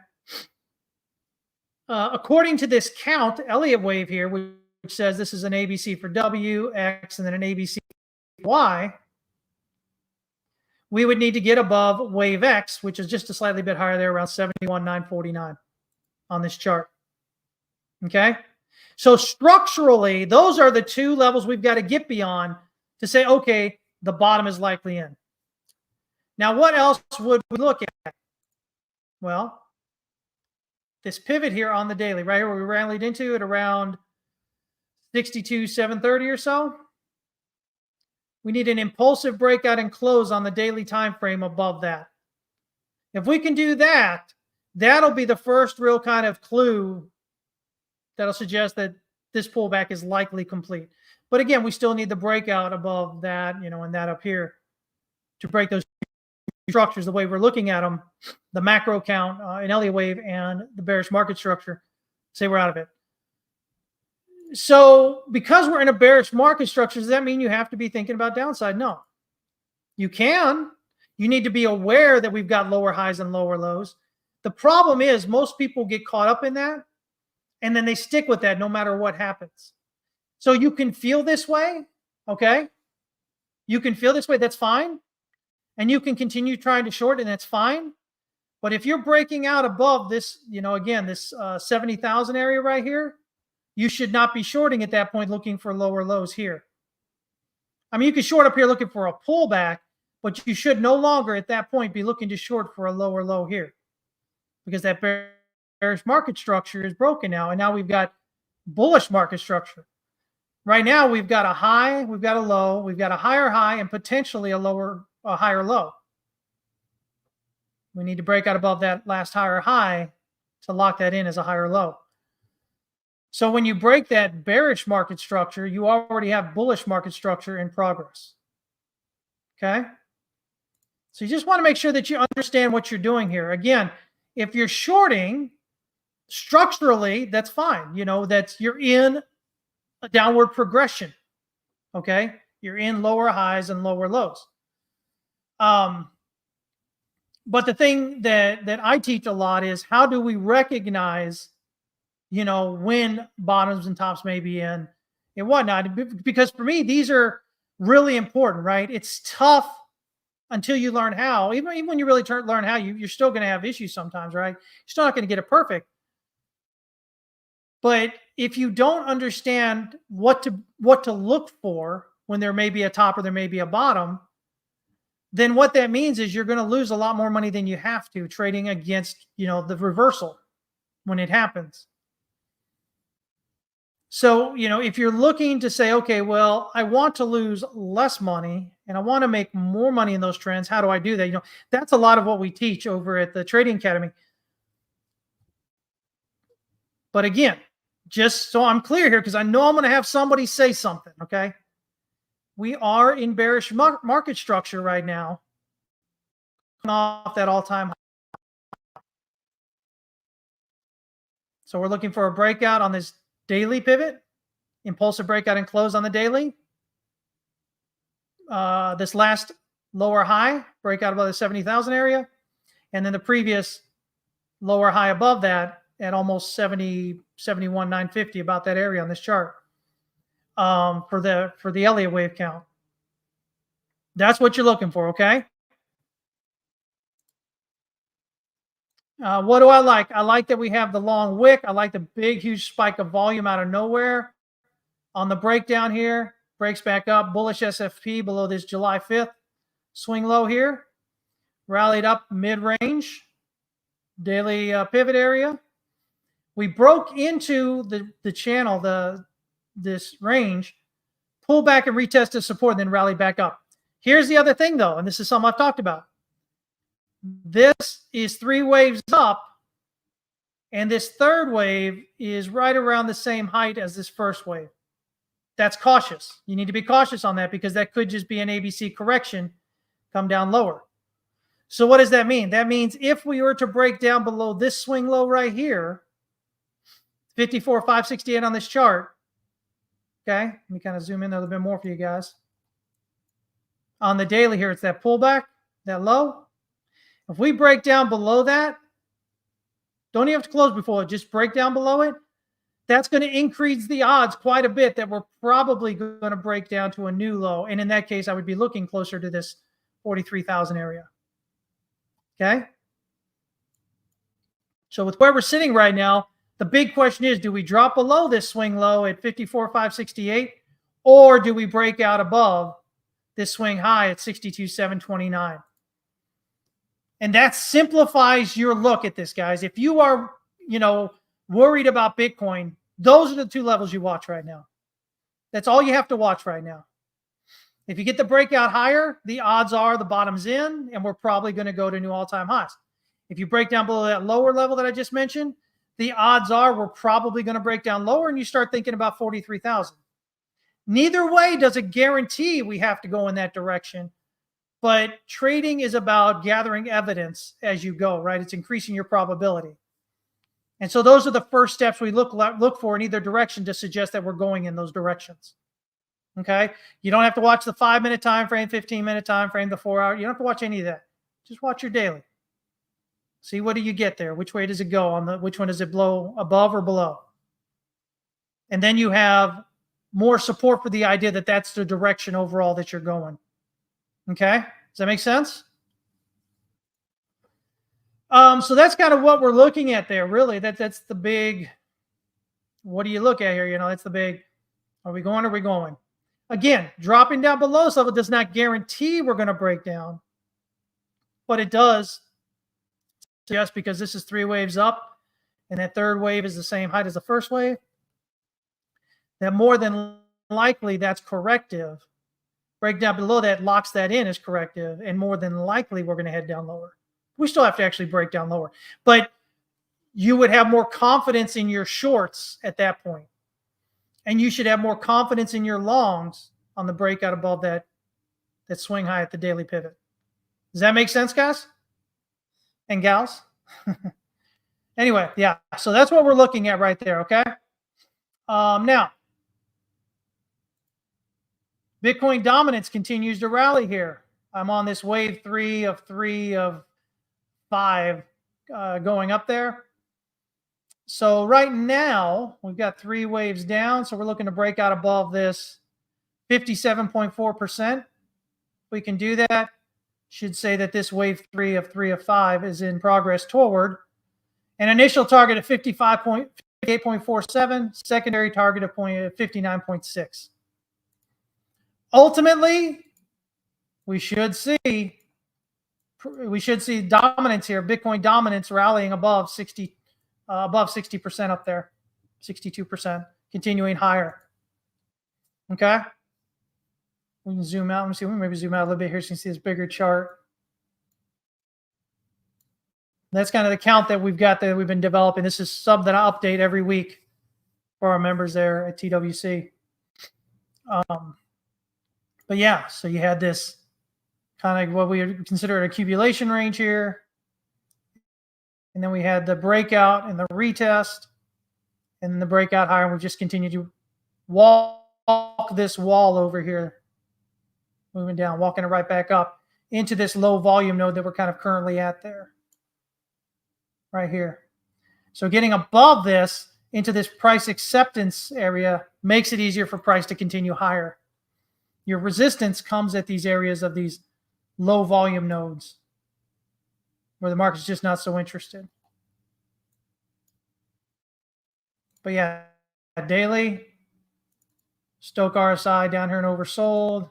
According to this count, Elliott wave here, which says this is an ABC for W, X, and then an ABC for Y, we would need to get above wave X, which is just a slightly bit higher there, around 71,949 on this chart. Okay. So structurally, those are the two levels we've got to get beyond to say, okay, the bottom is likely in. Now, what else would we look at? Well, this pivot here on the daily, right here where we rallied into it around 62,730 or so. We need an impulsive breakout and close on the daily time frame above that. If we can do that, that'll be the first real kind of clue that'll suggest that this pullback is likely complete. But again, we still need the breakout above that, and that up here to break those structures the way we're looking at them, the macro count, an Elliott wave, and the bearish market structure. Say we're out of it. So because we're in a bearish market structure, does that mean you have to be thinking about downside? No. You can. You need to be aware that we've got lower highs and lower lows. The problem is most people get caught up in that, and then they stick with that no matter what happens. So you can feel this way, okay? You can feel this way, that's fine. And you can continue trying to short, and that's fine. But if you're breaking out above this, again, this 70,000 area right here, you should not be shorting at that point looking for lower lows here. I mean, you can short up here looking for a pullback, but you should no longer at that point be looking to short for a lower low here because that bearish market structure is broken now. And now we've got bullish market structure. Right now, we've got a high, we've got a low, we've got a higher high and potentially a higher low. We need to break out above that last higher high to lock that in as a higher low. So when you break that bearish market structure, you already have bullish market structure in progress. Okay? So you just want to make sure that you understand what you're doing here. Again, if you're shorting structurally, that's fine. You're in a downward progression. Okay? You're in lower highs and lower lows. But the thing that I teach a lot is how do we recognize, when bottoms and tops may be in and whatnot. Because for me, these are really important, right? It's tough until you learn how. Even when you really learn how, you're still going to have issues sometimes, right? You're still not going to get it perfect. But if you don't understand what to look for when there may be a top or there may be a bottom, then what that means is you're going to lose a lot more money than you have to trading against, the reversal when it happens. So, if you're looking to say, okay, well, I want to lose less money and I want to make more money in those trends, how do I do that? That's a lot of what we teach over at the Trading Academy. But again, just so I'm clear here, because I know I'm going to have somebody say something, okay? We are in bearish market structure right now, off that all-time high. So we're looking for a breakout on this daily pivot, impulsive breakout and close on the daily. This last lower high, breakout above the 70,000 area, and then the previous lower high above that at almost 71,950, about that area on this chart, for the Elliott wave count. That's what you're looking for, okay? What do I like? I like that we have the long wick. I like the big, huge spike of volume out of nowhere. On the breakdown here, breaks back up, bullish SFP below this July 5th swing low here. Rallied up mid-range, daily pivot area. We broke into the channel, this range, pull back and retest the support, and then rally back up. Here's the other thing, though, and this is something I've talked about. This is 3 waves up, and this third wave is right around the same height as this first wave. That's cautious. You need to be cautious on that because that could just be an ABC correction, come down lower. So what does that mean? That means if we were to break down below this swing low right here, 54,568 on this chart, okay? Let me kind of zoom in a little bit more for you guys. On the daily here, it's that pullback, that low. If we break down below that, don't even have to close before it, just break down below it. That's going to increase the odds quite a bit that we're probably going to break down to a new low. And in that case, I would be looking closer to this 43,000 area. Okay? So with where we're sitting right now, the big question is, do we drop below this swing low at 54,568, or do we break out above this swing high at 62,729? And that simplifies your look at this, guys. If you are, worried about Bitcoin, those are the 2 levels you watch right now. That's all you have to watch right now. If you get the breakout higher, the odds are the bottom's in, and we're probably going to go to new all-time highs. If you break down below that lower level that I just mentioned, the odds are we're probably going to break down lower, and you start thinking about 43,000. Neither way does it guarantee we have to go in that direction, but trading is about gathering evidence as you go, right? It's increasing your probability. And so those are the first steps we look for in either direction to suggest that we're going in those directions. Okay? You don't have to watch the 5-minute time frame, 15-minute time frame, the 4-hour. You don't have to watch any of that. Just watch your daily. See, what do you get there? Which way does it go? Which one does it blow, above or below? And then you have more support for the idea that that's the direction overall that you're going. Okay? Does that make sense? So that's kind of what we're looking at there, really. That's the big, what do you look at here? That's the big, are we going or are we going? Again, dropping down below this level does not guarantee we're going to break down, but it does just because this is 3 waves up and that third wave is the same height as the first wave, that more than likely that's corrective. Break down below that locks that in as corrective, and more than likely we're going to head down lower. We still have to actually break down lower, but you would have more confidence in your shorts at that point. And you should have more confidence in your longs on the breakout above that swing high at the daily pivot. Does that make sense, guys and gals? Anyway, yeah. So that's what we're looking at right there, okay? Now, Bitcoin dominance continues to rally here. I'm on this wave 3 of 5 going up there. So right now, we've got 3 waves down. So we're looking to break out above this 57.4%. We can do that. Should say that this wave 3 of 5 is in progress toward an initial target of 58.47, secondary target of 59.6. Ultimately, we should see dominance here, Bitcoin dominance rallying above 60% up there, 62%, continuing higher. Okay. We can zoom out. Let me see. We maybe zoom out a little bit here so you can see this bigger chart. That's kind of the count that we've got that we've been developing. This is something that I update every week for our members there at TWC. But yeah, so you had this kind of what we would consider an accumulation range here. And then we had the breakout and the retest and the breakout higher. And we've just continued to walk this wall over here, moving down, walking it right back up into this low volume node that we're kind of currently at there, right here. So getting above this into this price acceptance area makes it easier for price to continue higher. Your resistance comes at these areas of these low volume nodes where the market's just not so interested. But yeah, daily, Stoke RSI down here and oversold.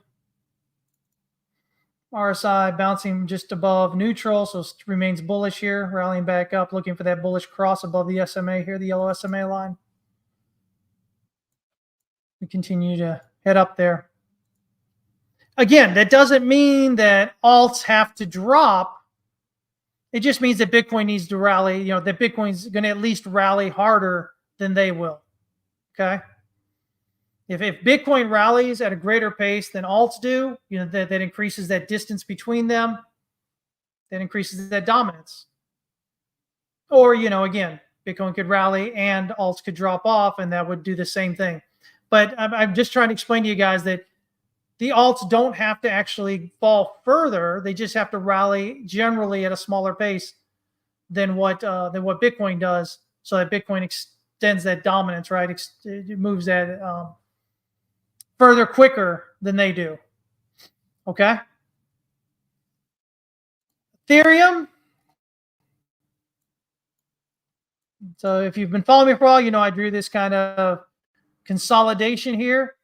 RSI bouncing just above neutral, so it remains bullish here, rallying back up, looking for that bullish cross above the SMA here, the yellow SMA line. We continue to head up there. Again, that doesn't mean that alts have to drop. It just means that Bitcoin needs to rally, you know, that Bitcoin's going to at least rally harder than they will. Okay. If Bitcoin rallies at a greater pace than alts do, you know, that increases that distance between them, that increases that dominance. Or, you know, again, Bitcoin could rally and alts could drop off, and that would do the same thing. But I'm just trying to explain to you guys that the alts don't have to actually fall further. They just have to rally generally at a smaller pace than what Bitcoin does, so that Bitcoin extends that dominance, right? It moves that further quicker than they do. Okay. Ethereum. So if you've been following me for a while, you know I drew this kind of consolidation here.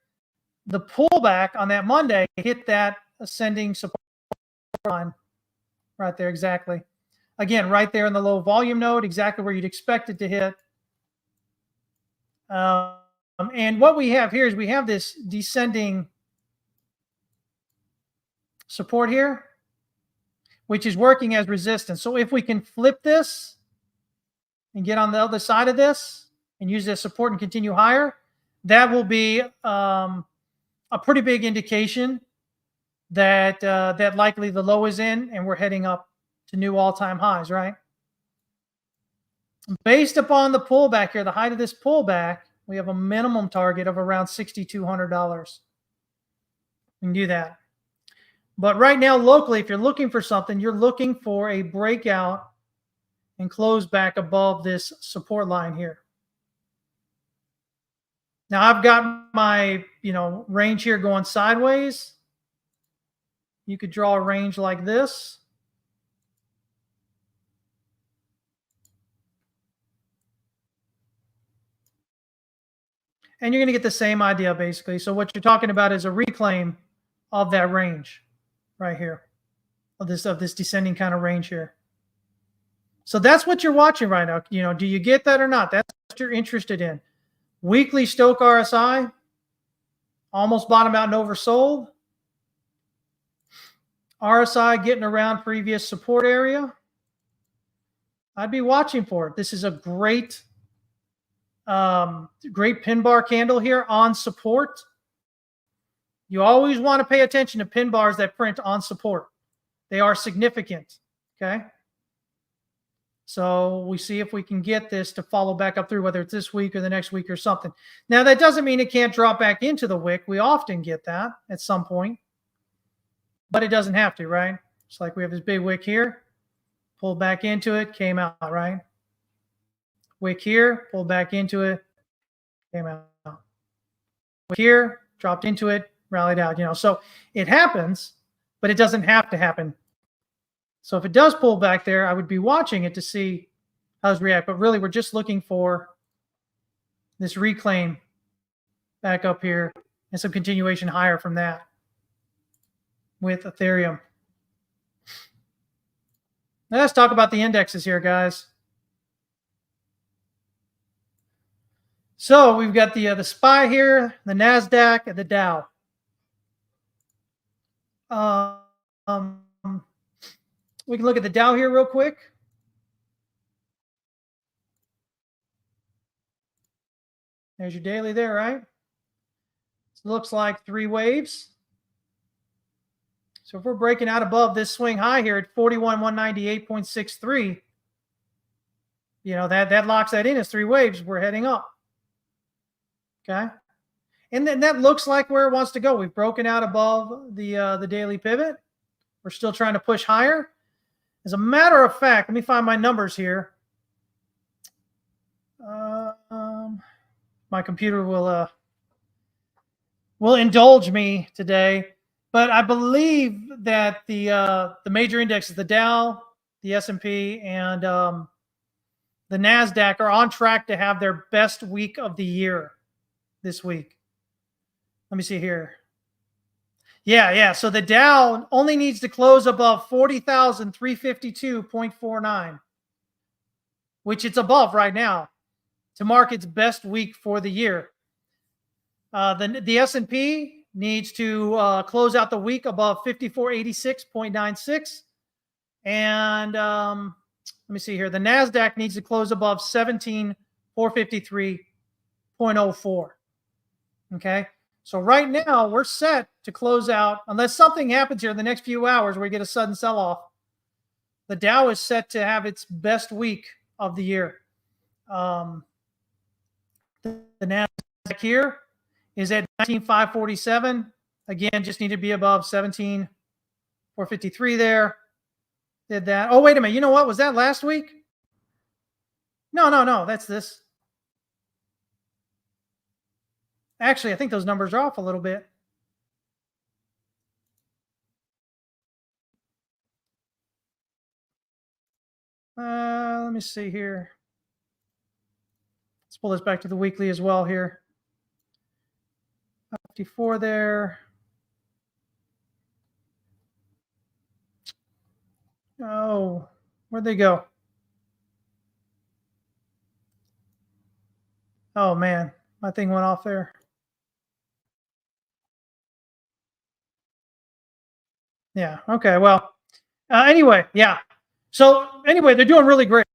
The pullback on that Monday hit that ascending support line right there, exactly. Again, right there in the low volume node, exactly where you'd expect it to hit. And what we have here is we have this descending support here, which is working as resistance. So if we can flip this and get on the other side of this and use this support and continue higher, that will be a pretty big indication that that likely the low is in and we're heading up to new all-time highs, right? Based upon the pullback here, the height of this pullback, we have a minimum target of around $6,200. We can do that. But right now, locally, if you're looking for something, you're looking for a breakout and close back above this support line here. Now I've got my, you know, range here going sideways. You could draw a range like this. And you're going to get the same idea basically. So what you're talking about is a reclaim of that range right here, of this descending kind of range here. So that's what you're watching right now. You know, do you get that or not? That's what you're interested in. Weekly Stoke RSI, almost bottomed out and oversold. RSI getting around previous support area. I'd be watching for it. This is a great pin bar candle here on support. You always want to pay attention to pin bars that print on support. They are significant, okay? So we see if we can get this to follow back up through, whether it's this week or the next week or something. Now, that doesn't mean it can't drop back into the wick. We often get that at some point. but it doesn't have to, right? It's like we have this big wick here, pulled back into it, came out, right? Wick here, pulled back into it, came out. Wick here, dropped into it, rallied out, you know. So it happens, but it doesn't have to happen. So if it does pull back there, I would be watching it to see how it react. But really, we're just looking for this reclaim back up here and some continuation higher from that with Ethereum. Now let's talk about the indexes here, guys. So we've got the SPY here, the NASDAQ, and the Dow. We can look at the Dow here real quick. There's your daily there, right? It looks like 3 waves. So if we're breaking out above this swing high here at 41,198.63, you know, that locks that in as 3 waves. We're heading up. Okay. And then that looks like where it wants to go. We've broken out above the daily pivot. We're still trying to push higher. As a matter of fact, let me find my numbers here. My computer will indulge me today, but I believe that the major indexes, the Dow, the S&P, and the NASDAQ are on track to have their best week of the year this week. Let me see here. Yeah. So the Dow only needs to close above 40,352.49, which it's above right now, to mark its best week for the year. The S&P needs to close out the week above 5486.96. And let me see here. The NASDAQ needs to close above 17,453.04. Okay. So right now we're set to close out, unless something happens here in the next few hours where we get a sudden sell-off. The Dow is set to have its best week of the year. The NASDAQ here is at 19,547. Again, just need to be above 17,453 there. Did that. Oh, wait a minute. You know what? Was that last week? No. That's this. Actually, I think those numbers are off a little bit. Let me see here. Let's pull this back to the weekly as well here. 54 there. Oh, where'd they go? Oh, man. My thing went off there. Yeah. Okay. Well, anyway, yeah. So anyway, they're doing really great.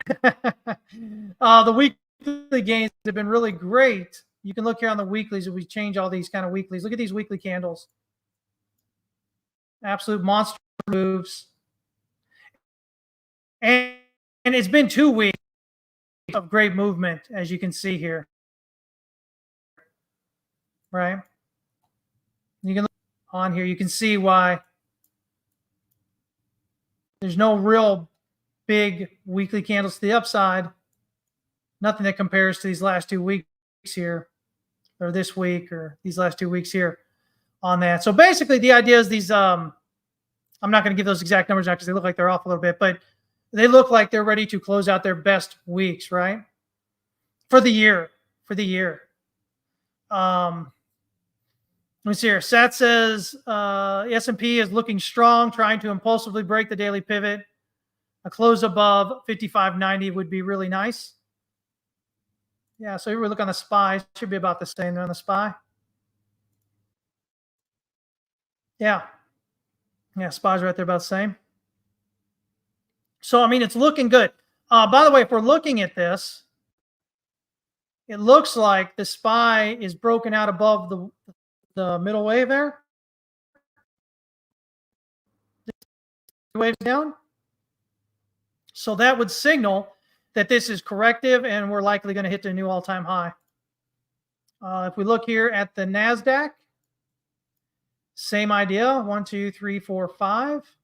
The weekly gains have been really great. You can look here on the weeklies if we change all these kind of weeklies. Look at these weekly candles. Absolute monster moves. And it's been 2 weeks of great movement, as you can see here. Right? You can look on here. You can see why there's no real big weekly candles to the upside. Nothing that compares to these last 2 weeks here, or this week, or these last 2 weeks here on that. So basically the idea is these, I'm not going to give those exact numbers out because they look like they're off a little bit, but they look like they're ready to close out their best weeks, right? For the year. Let's see here. Sat says S&P is looking strong, trying to impulsively break the daily pivot. A close above 55.90 would be really nice. Yeah, so here we look on the SPY. Should be about the same there on the SPY. Yeah, SPY's right there about the same. So, I mean, it's looking good. By the way, if we're looking at this, it looks like the SPY is broken out above the middle wave there. Waves down. So that would signal that this is corrective and we're likely going to hit the new all-time high. If we look here at the NASDAQ, Same idea. 1, 2, 3, 4, 5.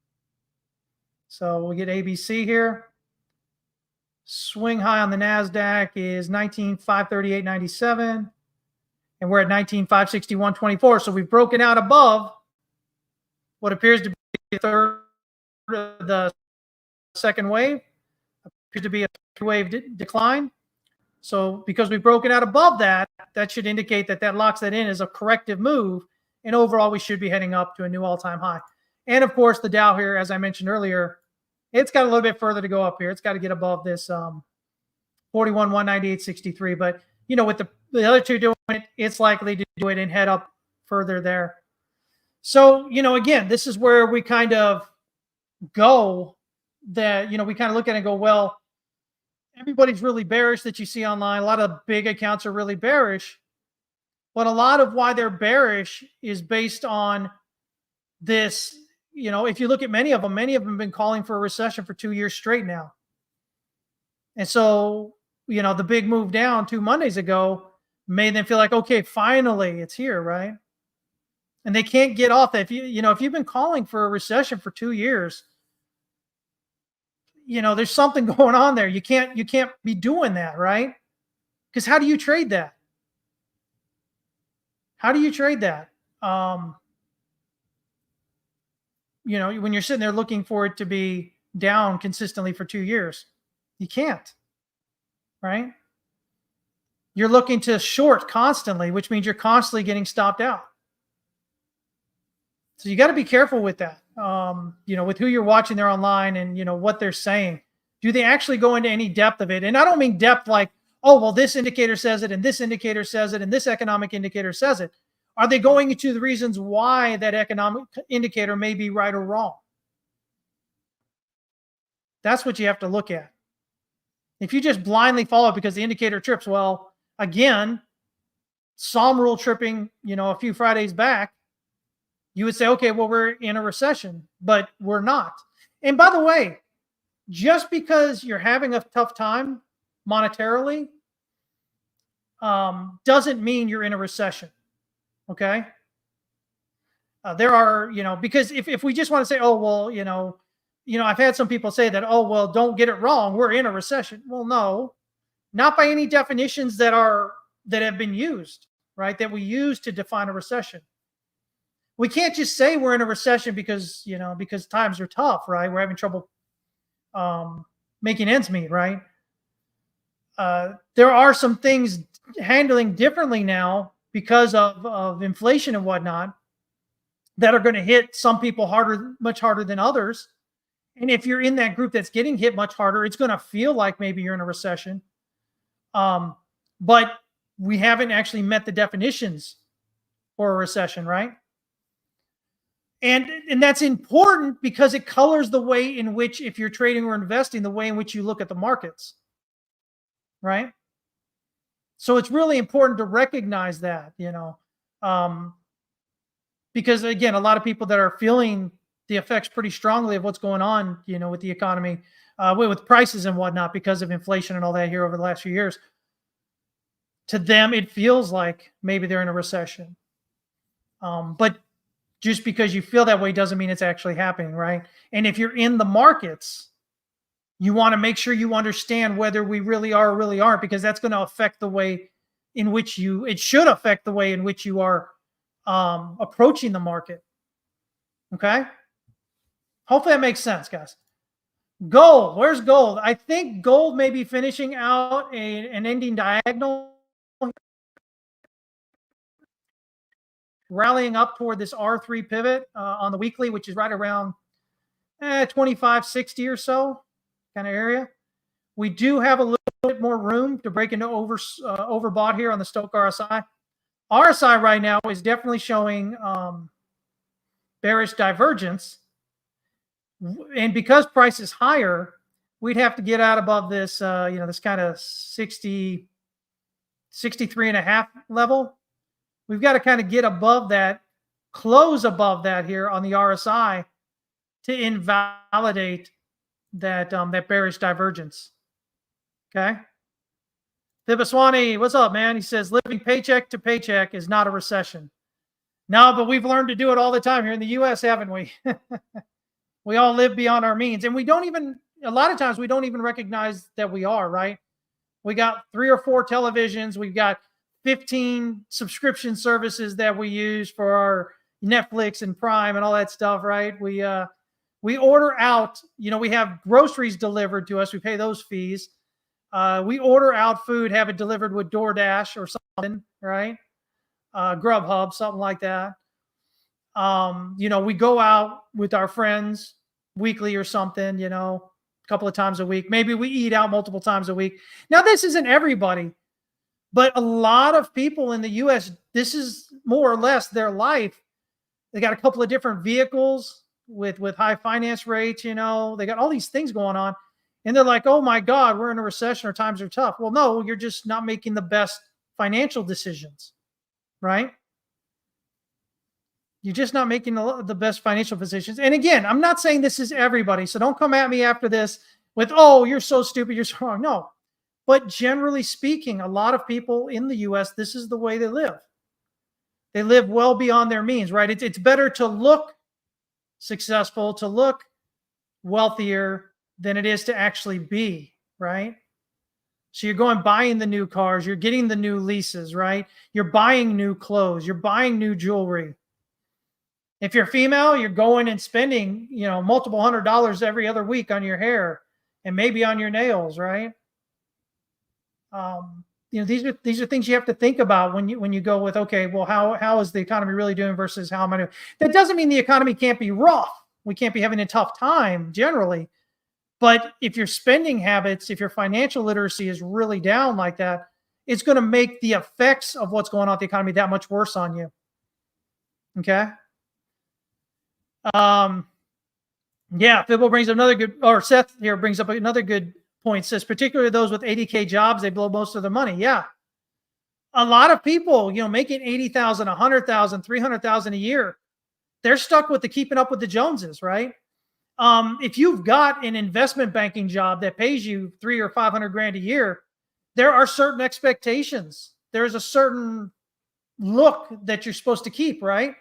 So we'll get ABC here. Swing high on the NASDAQ is 19,538.97. And we're at 19,561.24. So we've broken out above what appears to be the second wave. Appears to be a wave decline. So because we've broken out above that, that should indicate that that locks that in as a corrective move. And overall, we should be heading up to a new all-time high. And of course, the Dow here, as I mentioned earlier, it's got a little bit further to go up here. It's got to get above this 41,198.63. But, you know, with the other two doing it, it's likely to do it and head up further there. So, you know, again, this is where we kind of go that, you know, we kind of look at it and go, well, everybody's really bearish that you see online. A lot of big accounts are really bearish. But a lot of why they're bearish is based on this. You know, if you look at many of them have been calling for a recession for 2 years straight now. And so, you know, the big move down 2 Mondays ago made them feel like, okay, finally it's here, right? And they can't get off that. If you've been calling for a recession for 2 years, you know, there's something going on there. You can't be doing that, right? Because how do you trade that? How do you trade that? You know, when you're sitting there looking for it to be down consistently for 2 years, you can't, right? You're looking to short constantly, which means you're constantly getting stopped out. So you got to be careful with that, you know, with who you're watching there online and, you know, what they're saying. Do they actually go into any depth of it? And I don't mean depth like, oh, well, this indicator says it and this indicator says it and this economic indicator says it. Are they going into the reasons why that economic indicator may be right or wrong? That's what you have to look at. If you just blindly follow it because the indicator trips, well, again, Psalm rule tripping, you know, a few Fridays back, you would say, okay, well, we're in a recession, but we're not. And by the way, just because you're having a tough time monetarily doesn't mean you're in a recession. Okay. There are, you know, because if we just want to say, oh, well, you know, I've had some people say that, oh, well, don't get it wrong, we're in a recession. Well, no, not by any definitions that have been used, right? That we use to define a recession. We can't just say we're in a recession because, you know, because times are tough, right? We're having trouble making ends meet, right? There are some things handling differently now because of inflation and whatnot that are going to hit some people harder, much harder than others. And if you're in that group that's getting hit much harder, it's going to feel like maybe you're in a recession. But we haven't actually met the definitions for a recession, right? And that's important because it colors the way in which, if you're trading or investing, the way in which you look at the markets, right? So it's really important to recognize that, you know, because again, a lot of people that are feeling the effects pretty strongly of what's going on, you know, with the economy, with prices and whatnot, because of inflation and all that here over the last few years, to them, it feels like maybe they're in a recession. But just because you feel that way doesn't mean it's actually happening, right? And if you're in the markets, you want to make sure you understand whether we really are or really aren't, because that's going to affect the way in which it should affect the way in which you are approaching the market. Okay? Hopefully that makes sense, guys. Gold. Where's gold? I think gold may be finishing out an ending diagonal, rallying up toward this R3 pivot on the weekly, which is right around 2560 or so kind of area. We do have a little bit more room to break into overbought here on the Stochk RSI. RSI right now is definitely showing bearish divergence. And because price is higher, we'd have to get out above this, this kind of 63 and a half level. We've got to kind of get above that, close above that here on the RSI to invalidate that that bearish divergence. Okay. Thibaswani, what's up, man? He says living paycheck to paycheck is not a recession. No, but we've learned to do it all the time here in the US, haven't we? We all live beyond our means, and we don't even, a lot of times we don't even recognize that we are, right? We got 3 or 4 televisions. We've got 15 subscription services that we use for our Netflix and Prime and all that stuff, right? We order out, we have groceries delivered to us. We pay those fees. We order out food, have it delivered with DoorDash or something, right? Grubhub, something like that. We go out with our friends weekly or something, a couple of times a week. Maybe we eat out multiple times a week. Now, this isn't everybody, but a lot of people in the US, this is more or less their life. They got a couple of different vehicles with high finance rates, they got all these things going on. And they're like, oh my God, we're in a recession or times are tough. Well, no, you're just not making the best financial decisions, right? You're just not making the best financial decisions. And again, I'm not saying this is everybody. So don't come at me after this with, oh, you're so stupid, you're so wrong. No. But generally speaking, a lot of people in the US, this is the way they live. They live well beyond their means, right? It's better to look successful, to look wealthier than it is to actually be, right? So you're going buying the new cars, you're getting the new leases, right? You're buying new clothes, you're buying new jewelry. If you're female, you're going and spending, multiple $100s every other week on your hair and maybe on your nails, right? These are things you have to think about when you go with, okay, well, how is the economy really doing versus how am I doing? That doesn't mean the economy can't be rough. We can't be having a tough time generally. But if your spending habits, if your financial literacy is really down like that, it's going to make the effects of what's going on with the economy that much worse on you. Okay. Yeah, Fibble brings up another good, or Seth here brings up another good point. Says particularly those with 80K jobs, they blow most of their money. Yeah, a lot of people, making 80,000, 100,000, 300,000 a year, they're stuck with the keeping up with the Joneses, right? If you've got an investment banking job that pays you 300 or 500 grand a year, there are certain expectations. There's a certain look that you're supposed to keep, right?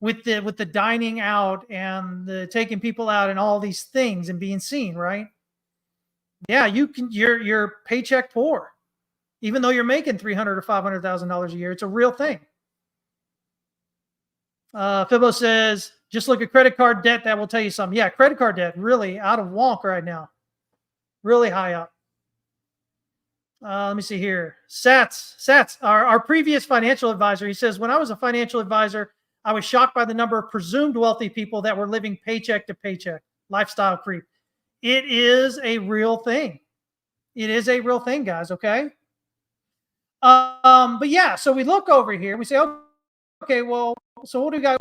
With the dining out and the taking people out and all these things and being seen, right? Yeah, you're paycheck poor, even though you're making $300,000 or $500,000 a year. It's a real thing. Fibbo says, just look at credit card debt. That will tell you something. Yeah, credit card debt really out of wonk right now, really high up. Let me see here. Sats, our previous financial advisor, he says, when I was a financial advisor, I was shocked by the number of presumed wealthy people that were living paycheck to paycheck. Lifestyle creep. It is a real thing. It is a real thing, guys. Okay. But yeah, so we look over here. We say, okay, well, so what do we got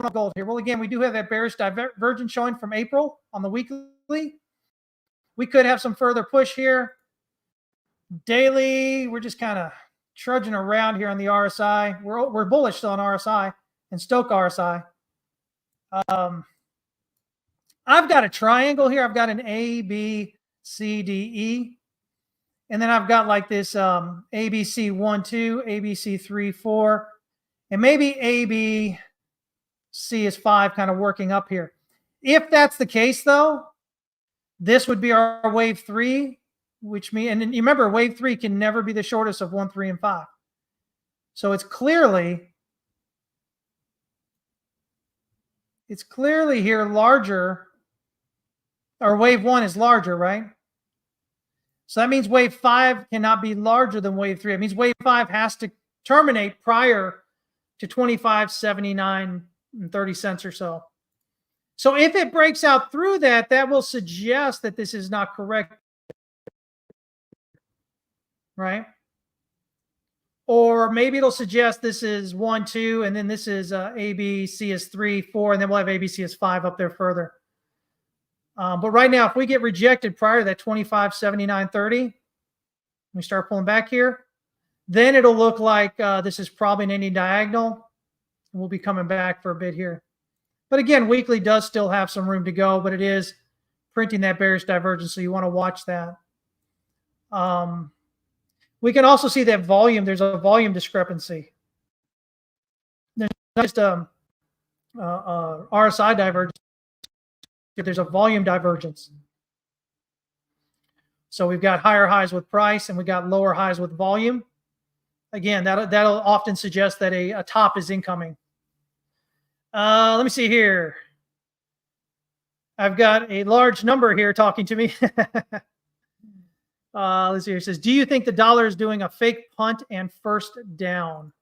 on gold here? Well, again, we do have that bearish divergence showing from April on the weekly. We could have some further push here. Daily, we're just kind of trudging around here on the RSI. We're bullish on RSI and Stoke RSI. I've got a triangle here. I've got an A, B, C, D, E. And then I've got like this ABC 1, 2, ABC 3, 4, and maybe ABC is 5 kind of working up here. If that's the case, though, this would be our wave 3, which means, and you remember, wave 3 can never be the shortest of 1, 3, and 5. So it's clearly here larger, or wave 1 is larger, right? So that means wave 5 cannot be larger than wave 3. It means wave 5 has to terminate prior to 25.79 and 30 cents or so. So if it breaks out through that, that will suggest that this is not correct, right? Or maybe it'll suggest this is 1, 2, and then this is ABC is 3, 4, and then we'll have ABC as 5 up there further. But right now, if we get rejected prior to that 25.79.30, we start pulling back here, then it'll look like this is probably an ending diagonal. We'll be coming back for a bit here. But again, weekly does still have some room to go, but it is printing that bearish divergence, so you want to watch that. We can also see that volume. There's a volume discrepancy. There's just RSI divergence. There's a volume divergence. So we've got higher highs with price and we got lower highs with volume. Again, that'll often suggest that a top is incoming. Let me see here. I've got a large number here talking to me. Let's see here. It says, do you think the dollar is doing a fake punt and first down?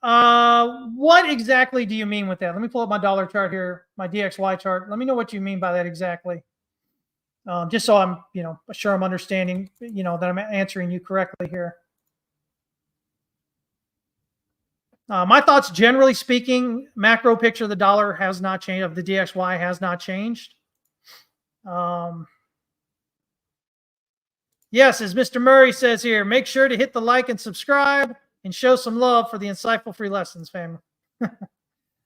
What exactly do you mean with that? Let me pull up my dollar chart here, my DXY chart. Let me know what you mean by that exactly. Just so I'm, sure I'm understanding, that I'm answering you correctly here. My thoughts, generally speaking, macro picture of the dollar has not changed, of the DXY has not changed. Yes, as Mr. Murray says here, make sure to hit the like and subscribe and show some love for the insightful free lessons, family.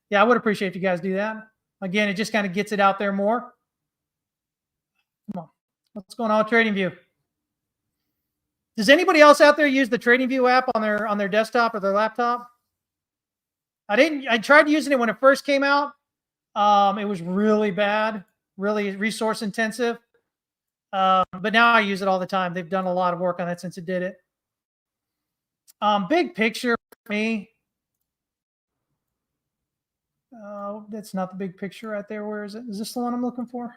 Yeah, I would appreciate if you guys do that. Again, it just kind of gets it out there more. Come on. What's going on with TradingView? Does anybody else out there use the TradingView app on their desktop or their laptop? I tried using it when it first came out. It was really bad, really resource intensive. But now I use it all the time. They've done a lot of work on that since it did it. Big picture for me. That's not the big picture right there. Where is it? Is this the one I'm looking for?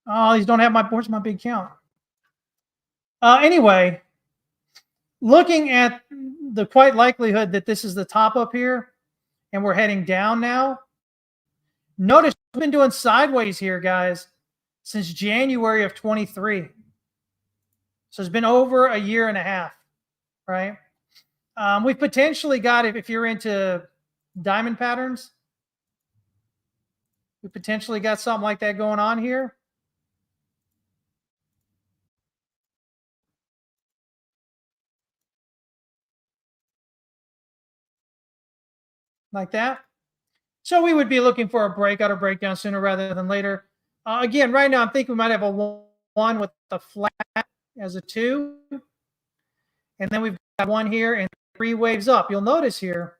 Oh, these don't have where's my big count? Anyway, looking at the quite likelihood that this is the top up here and we're heading down now. Notice we've been doing sideways here, guys, since January of 23. So it's been over a year and a half, right? We've potentially got, if you're into diamond patterns, we potentially got something like that going on here. Like that. So we would be looking for a breakout or breakdown sooner rather than later. Again, right now I'm thinking we might have a 1 with a flat as a 2. And then we've got 1 here and 3 waves up. You'll notice here,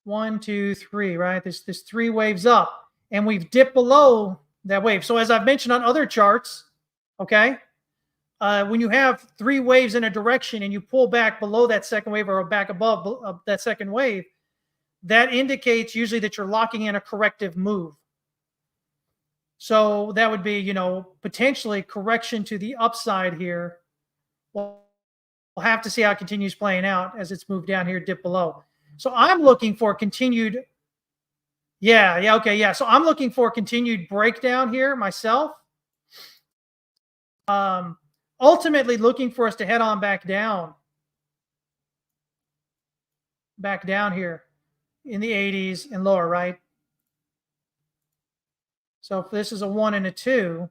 1, 2, 3, right? There's 3 waves up and we've dipped below that wave. So as I've mentioned on other charts, okay, when you have 3 waves in a direction and you pull back below that second wave or back above that second wave, that indicates usually that you're locking in a corrective move. So that would be, potentially correction to the upside here. We'll have to see how it continues playing out as it's moved down here, dip below. So I'm looking for continued. So I'm looking for continued breakdown here myself. Ultimately looking for us to head on back down here in the 80s and lower, right? So if this is a 1 and a 2,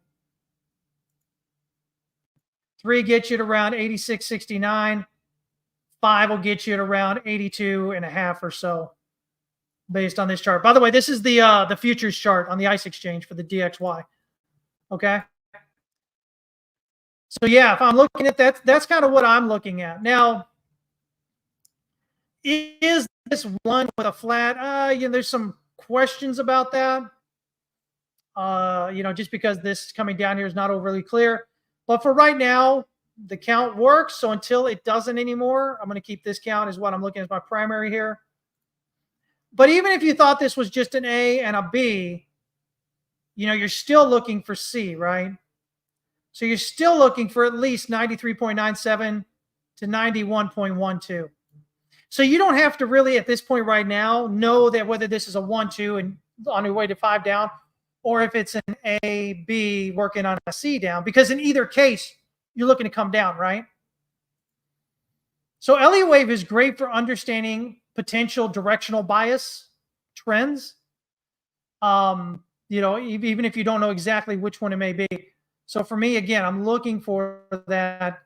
3 gets you to around 86.69. 5 will get you at around 82.5 or so based on this chart. By the way, this is the futures chart on the ICE exchange for the DXY. Okay. So yeah, if I'm looking at that, that's kind of what I'm looking at. Now, is this 1 with a flat? There's some questions about that. Just because this coming down here is not overly clear. But for right now, the count works. So until it doesn't anymore, I'm going to keep this count as what I'm looking at as my primary here. But even if you thought this was just an A and a B, you're still looking for C, right? So you're still looking for at least 93.97 to 91.12. So you don't have to really, at this point right now, know that whether this is a 1, 2 and on your way to 5 down, or if it's an A, B working on a C down, because in either case, you're looking to come down, right? So Elliott wave is great for understanding potential directional bias trends. Even if you don't know exactly which one it may be. So for me, again, I'm looking for that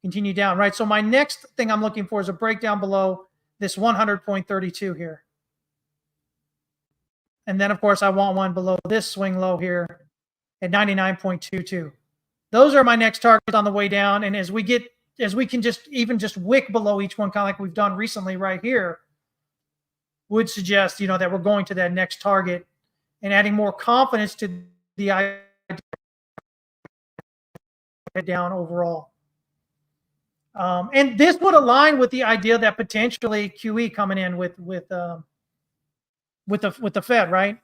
continue down, right? So my next thing I'm looking for is a breakdown below this 100.32 here. And then, of course, I want one below this swing low here at 99.22. Those are my next targets on the way down. And as we can just wick below each one, kind of like we've done recently right here, would suggest, that we're going to that next target and adding more confidence to the idea down overall. And this would align with the idea that potentially QE coming in with the Fed, right?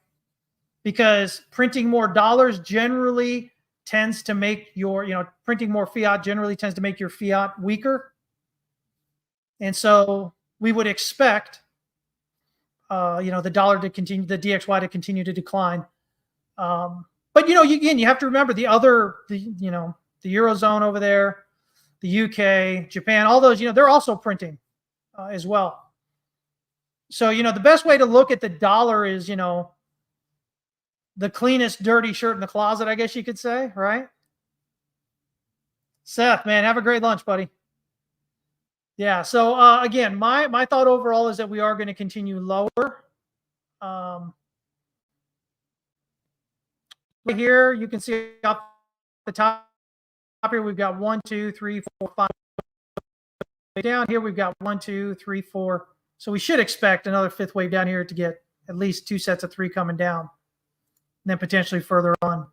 Because printing more dollars generally tends to make printing more fiat generally tends to make your fiat weaker. And so we would expect, the dollar to continue, the DXY to continue to decline. But, again, you have to remember the Eurozone over there, the UK, Japan, all those, they're also printing as well. So, the best way to look at the dollar is, the cleanest dirty shirt in the closet, I guess you could say, right? Seth, man, have a great lunch, buddy. Yeah. So again, my thought overall is that we are going to continue lower. Right here, you can see up the top here, we've got 1, 2, 3, 4, 5. Down here, we've got 1, 2, 3, 4. So we should expect another fifth wave down here to get at least 2 sets of 3 coming down, and then potentially further on.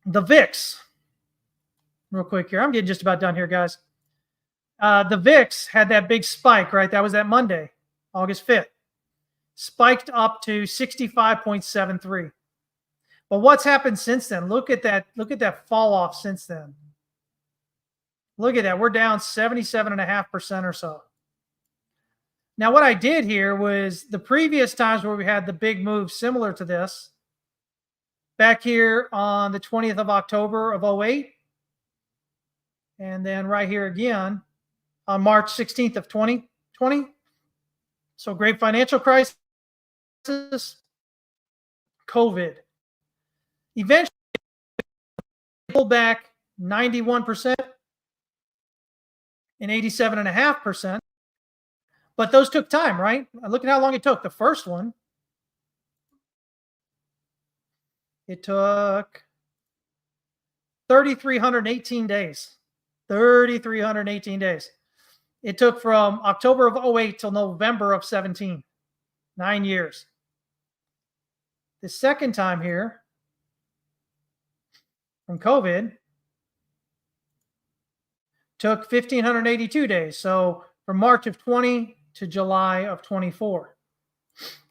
The VIX, real quick here. I'm getting just about done here, guys. The VIX had that big spike, right? That was that Monday, August 5th. Spiked up to 65.73. But what's happened since then? Look at that fall off since then. Look at that. We're down 77.5% or so. Now, what I did here was the previous times where we had the big move similar to this, back here on the 20th of October of 08, and then right here again on March 16th of 2020. So great financial crisis, COVID. Eventually, pulled back 91% and 87.5%. But those took time, right? Look at how long it took. The first one, it took 3,318 days. 3,318 days. It took from October of 08 till November of 17. 9 years. The second time here, from COVID, took 1,582 days. So from March of 20 to July of 24.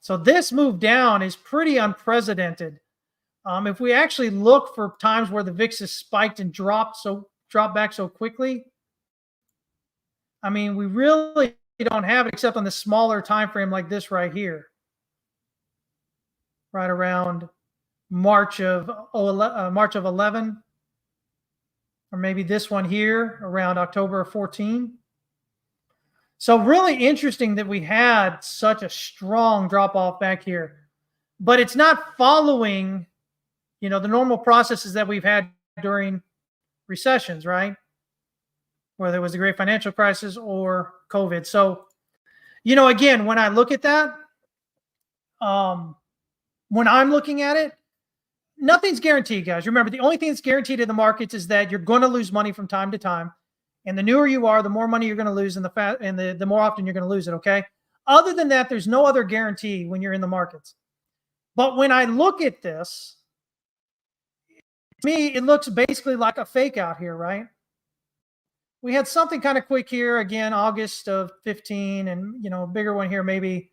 So this move down is pretty unprecedented. If we actually look for times where the VIX has spiked and dropped back so quickly, I mean, we really don't have it except on the smaller time frame like this right here, right around March of 11, or maybe this one here around October of 14. So really interesting that we had such a strong drop off back here, but it's not following, the normal processes that we've had during recessions, right? Whether it was the great financial crisis or COVID. So, again, when I look at that, when I'm looking at it, nothing's guaranteed, guys. Remember, the only thing that's guaranteed in the markets is that you're going to lose money from time to time. And the newer you are, the more money you're going to lose, and the more often you're going to lose it, okay? Other than that, there's no other guarantee when you're in the markets. But when I look at this, to me, it looks basically like a fake out here, right? We had something kind of quick here, again, August of 15, and, a bigger one here, maybe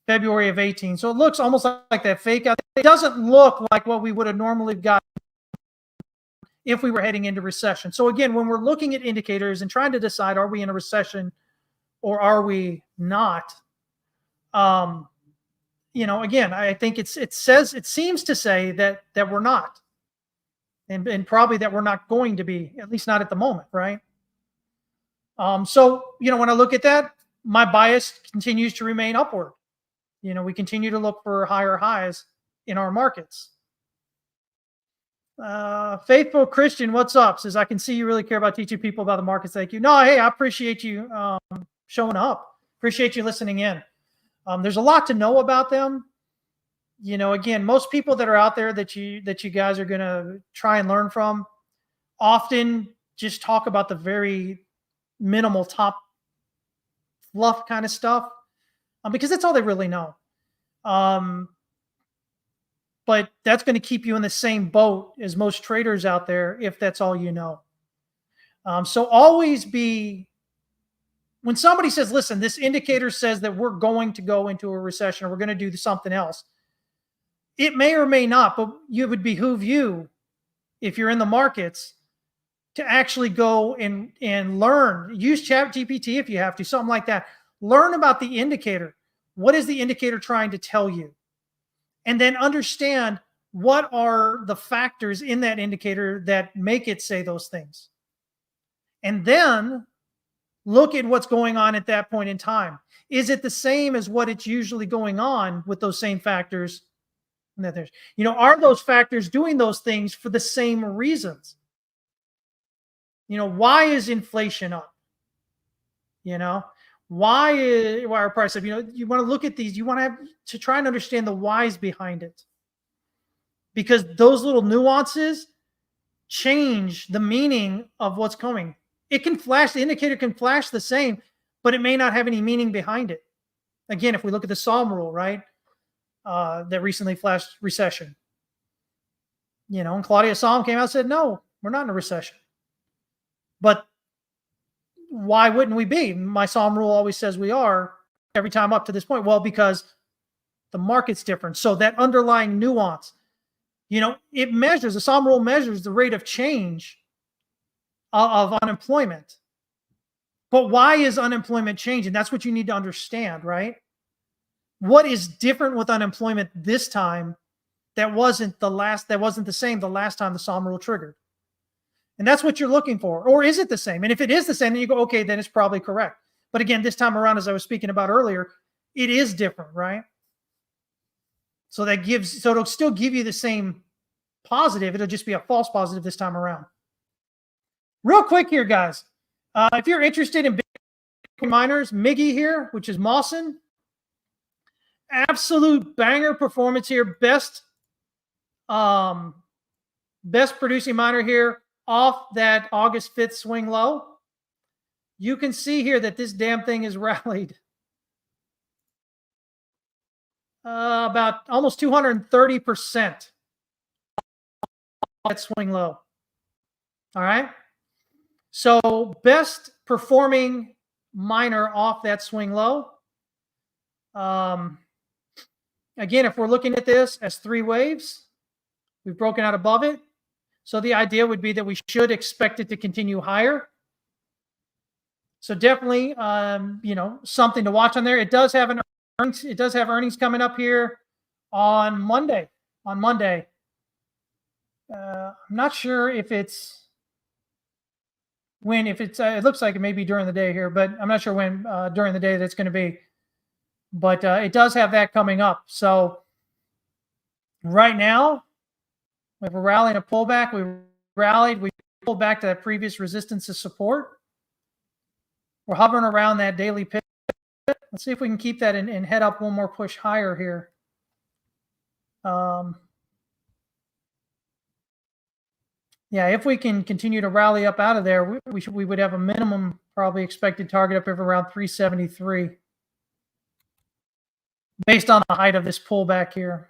February of 18. So it looks almost like that fake out. It doesn't look like what we would have normally got if we were heading into recession. So again, when we're looking at indicators and trying to decide, are we in a recession or are we not? Again, I think it seems to say that we're not, and probably that we're not going to be, at least not at the moment, right? So when I look at that, my bias continues to remain upward. We continue to look for higher highs in our markets. Faithful Christian, what's up? Says, I can see you really care about teaching people about the markets. Thank you. No, hey, I appreciate you showing up. Appreciate you listening in. There's a lot to know about them, you know, again, most people that are out there that you guys are going to try and learn from often just talk about the very minimal top fluff kind of stuff, because that's all they really know. But that's going to keep you in the same boat as most traders out there if that's all you know. So always be, when somebody says, listen, this indicator says that we're going to go into a recession or we're going to do something else, it may or may not, but it would behoove you, if you're in the markets, to actually go and learn. Use ChatGPT if you have to, something like that. Learn about the indicator. What is the indicator trying to tell you? And then understand what are the factors in that indicator that make it say those things. And then look at what's going on at that point in time. Is it the same as what it's usually going on with those same factors? You know, are those factors doing those things for the same reasons? You know, why is inflation up? You know, why our price up? You know, you want to look at these. You want to have to try and understand the whys behind it, because those little nuances change the meaning of what's coming. It can flash, the indicator can flash the same, but it may not have any meaning behind it. Again, if we look at the Psalm rule, right, that recently flashed recession. You know, and Claudia Psalm came out and said, no, we're not in a recession. But why wouldn't we be? My Psalm rule always says we are every time up to this point. Well, because the market's different. So that underlying nuance, you know, it measures, the Psalm rule measures the rate of change of unemployment. But why is unemployment changing? That's what you need to understand, right? What is different with unemployment this time that wasn't the same the last time the Psalm rule triggered? And that's what you're looking for. Or is it the same? And if it is the same, then you go, okay, then it's probably correct. But again, this time around, as I was speaking about earlier, it is different, right? So it'll still give you the same positive. It'll just be a false positive this time around. Real quick here, guys. If you're interested in Bitcoin miners, Miggy here, which is Mawson, absolute banger performance here. Best producing miner here off that August 5th swing low. You can see here that this damn thing is rallied about almost 230% that swing low. All right. So best performing miner off that swing low. Again, if we're looking at this as three waves, we've broken out above it. So the idea would be that we should expect it to continue higher. So definitely, you know, something to watch on there. It does have earnings coming up here on Monday. I'm not sure if it's when. If it's, it looks like it may be during the day here, but I'm not sure when during the day that's going to be. But it does have that coming up. So right now, we have a rally and a pullback. We rallied. We pulled back to that previous resistance to support. We're hovering around that daily pivot. Let's see if we can keep that and head up one more push higher here. Yeah, if we can continue to rally up out of there, we would have a minimum probably expected target up over around 373 based on the height of this pullback here.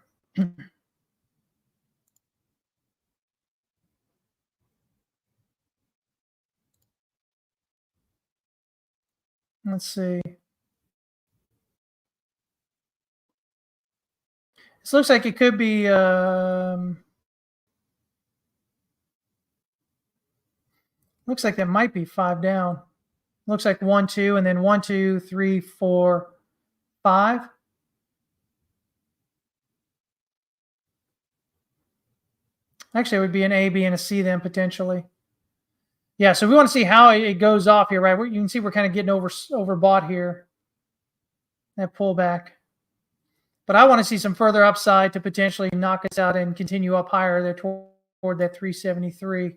Let's see. This looks like it could be looks like that might be 5 down. Looks like 1, 2, and then 1, 2, 3, 4, 5. Actually, it would be an A, B, and a C then potentially. Yeah, so we want to see how it goes off here, right? You can see we're kind of getting overbought here. That pullback. But I want to see some further upside to potentially knock us out and continue up higher there toward that 373. If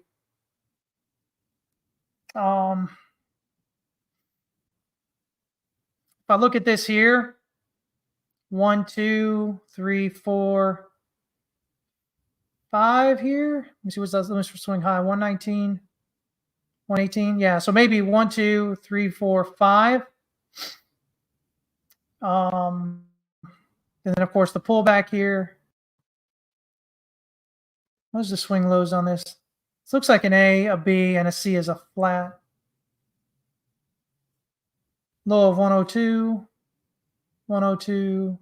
I look at this here, 1, 2, 3, 4, 5 here. Let me see what's the limit for swing high. 119, 118. Yeah, so maybe 1, 2, 3, 4, 5. And then of course the pullback here. What's the swing lows on this? This looks like an A, a B, and a C is a flat. Low of 102, 102.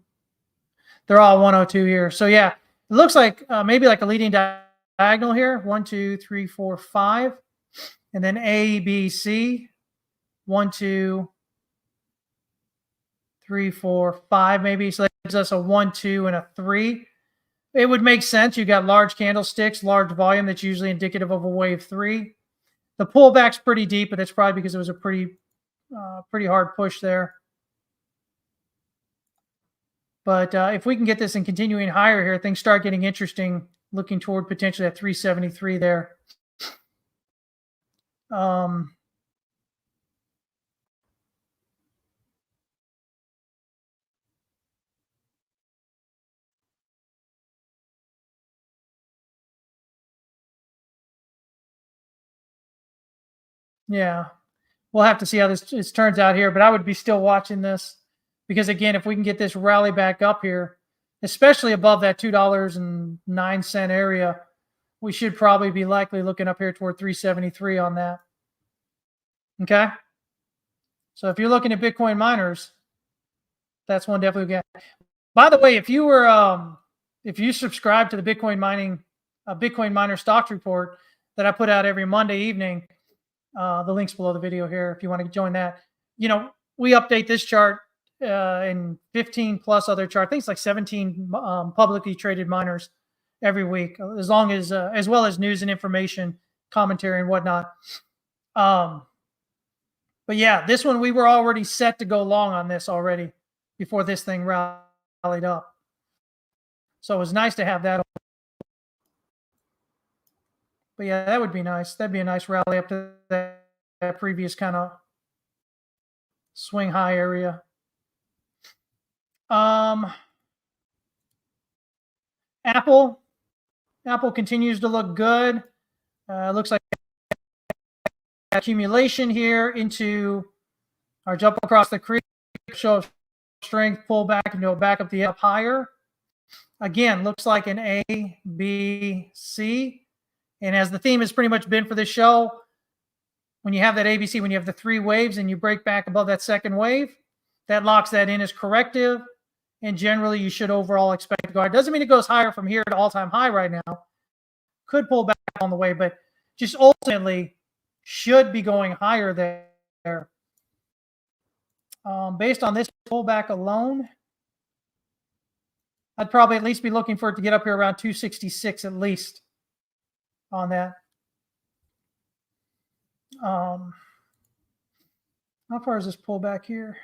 They're all 102 here. So yeah, it looks like maybe like a leading diagonal here. 1, 2, 3, 4, 5. And then A, B, C. 1, 2, 3, 4, 5 maybe. So that gives us a 1, 2, and a 3. It would make sense. You got large candlesticks, large volume. That's usually indicative of a wave 3. The pullback's pretty deep, but that's probably because it was a pretty hard push there. But if we can get this and continuing higher here, things start getting interesting, looking toward potentially at 373 there. Yeah, we'll have to see how this turns out here, but I would be still watching this because, again, if we can get this rally back up here, especially above that $2.09 area, we should probably be likely looking up here toward 373 on that. Okay. So if you're looking at Bitcoin miners, that's one definitely get. By the way, if you subscribe to the Bitcoin miner stocks report that I put out every Monday evening, the link's below the video here if you want to join that. We update this chart and 15 plus other charts. I think it's like 17 publicly traded miners every week, as well as news and information, commentary and whatnot. But yeah, this one we were already set to go long on this already before this thing rallied up. So it was nice to have that. But yeah, that would be nice. That'd be a nice rally up to that previous kind of swing high area. Apple continues to look good. Looks like accumulation here into our jump across the creek, show of strength, pull back and go back up the up higher. Again, looks like an A, B, C. And as the theme has pretty much been for this show, when you have that ABC, when you have the 3 waves and you break back above that second wave, that locks that in as corrective. And generally, you should overall expect to go higher. Doesn't mean it goes higher from here to all-time high right now. Could pull back on the way, but just ultimately should be going higher there. Based on this pullback alone, I'd probably at least be looking for it to get up here around 266 at least on that. How far is this pullback here?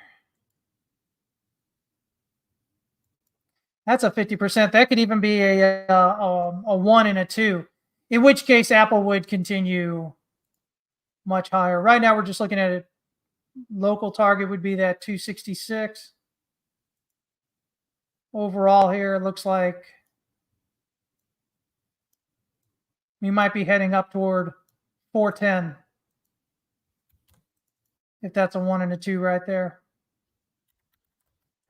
That's a 50%. That could even be a 1 and a 2, in which case Apple would continue much higher. Right now, we're just looking at it. Local target would be that 266. Overall here, it looks like we might be heading up toward 410. If that's a 1 and a 2 right there.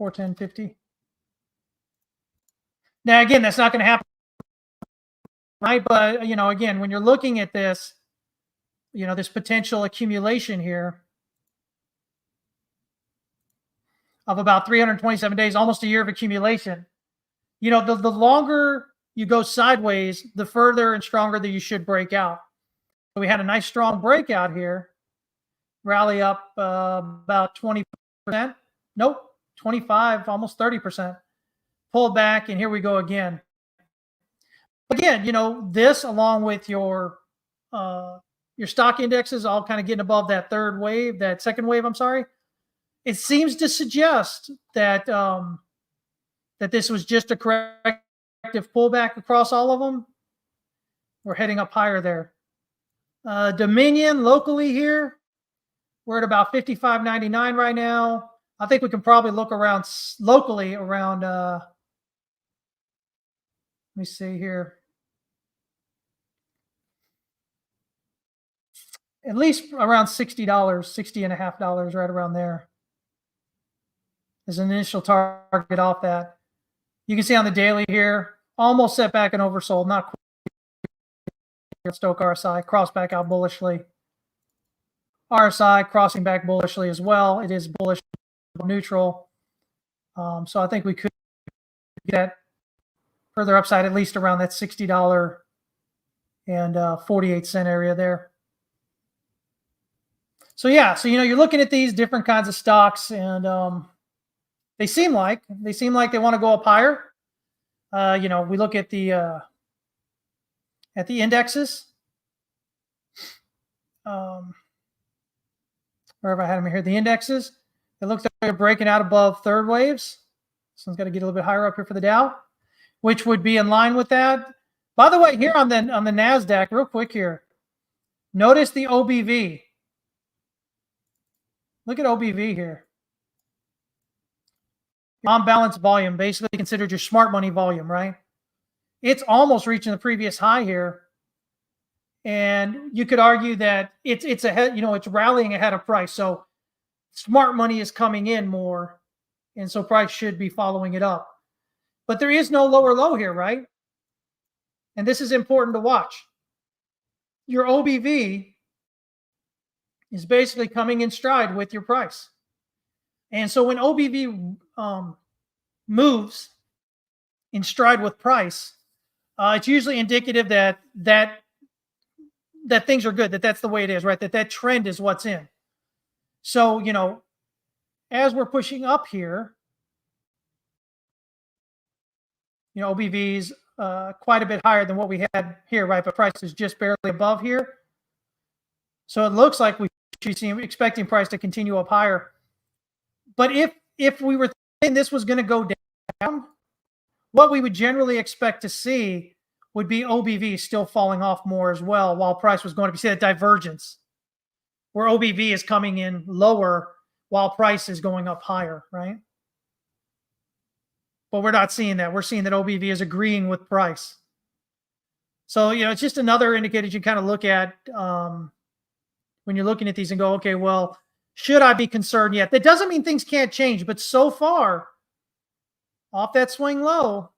410.50. Now, again, that's not going to happen, right? But, again, when you're looking at this, this potential accumulation here of about 327 days, almost a year of accumulation, the longer you go sideways, the further and stronger that you should break out. So we had a nice strong breakout here, rally up about 20%. Nope, 25, almost 30%. Pull back, and here we go again. Again, this along with your stock indexes all kind of getting above that second wave, I'm sorry. It seems to suggest that that this was just a corrective pullback across all of them. We're heading up higher there. Dominion locally here, we're at about 55.99 right now. I think we can probably look around locally around, let me see here, at least around $60, $60.50, right around there is an initial target off that. You can see on the daily here, almost set back and oversold, not quite. Stoke RSI, cross back out bullishly. RSI crossing back bullishly as well. It is bullish neutral. So I think we could get further upside, at least around that $60 and 48 cent area there. So yeah, so you're looking at these different kinds of stocks, and they seem like they want to go up higher. We look at the indexes. Wherever I had them here, the indexes. It looks like they're breaking out above third waves. This one's got to get a little bit higher up here for the Dow, which would be in line with that. By the way, here on the NASDAQ, real quick here, notice the OBV. Look at OBV here. On balance volume, basically considered your smart money volume, right? It's almost reaching the previous high here. And you could argue that it's ahead, it's rallying ahead of price. So smart money is coming in more, and so price should be following it up. But there is no lower low here, right? And this is important to watch. Your OBV is basically coming in stride with your price. And so when OBV moves in stride with price, it's usually indicative that things are good, that's the way it is, right? That trend is what's in. So, as we're pushing up here, OBV's quite a bit higher than what we had here, right? But price is just barely above here. So it looks like we should see expecting price to continue up higher. But if we were thinking this was going to go down, what we would generally expect to see would be OBV still falling off more as well, while price was going to be, see that divergence where OBV is coming in lower while price is going up higher, right? But we're not seeing that. We're seeing that OBV is agreeing with price. So, it's just another indicator you kind of look at when you're looking at these and go, okay, well, should I be concerned yet? That doesn't mean things can't change, but so far, off that swing low,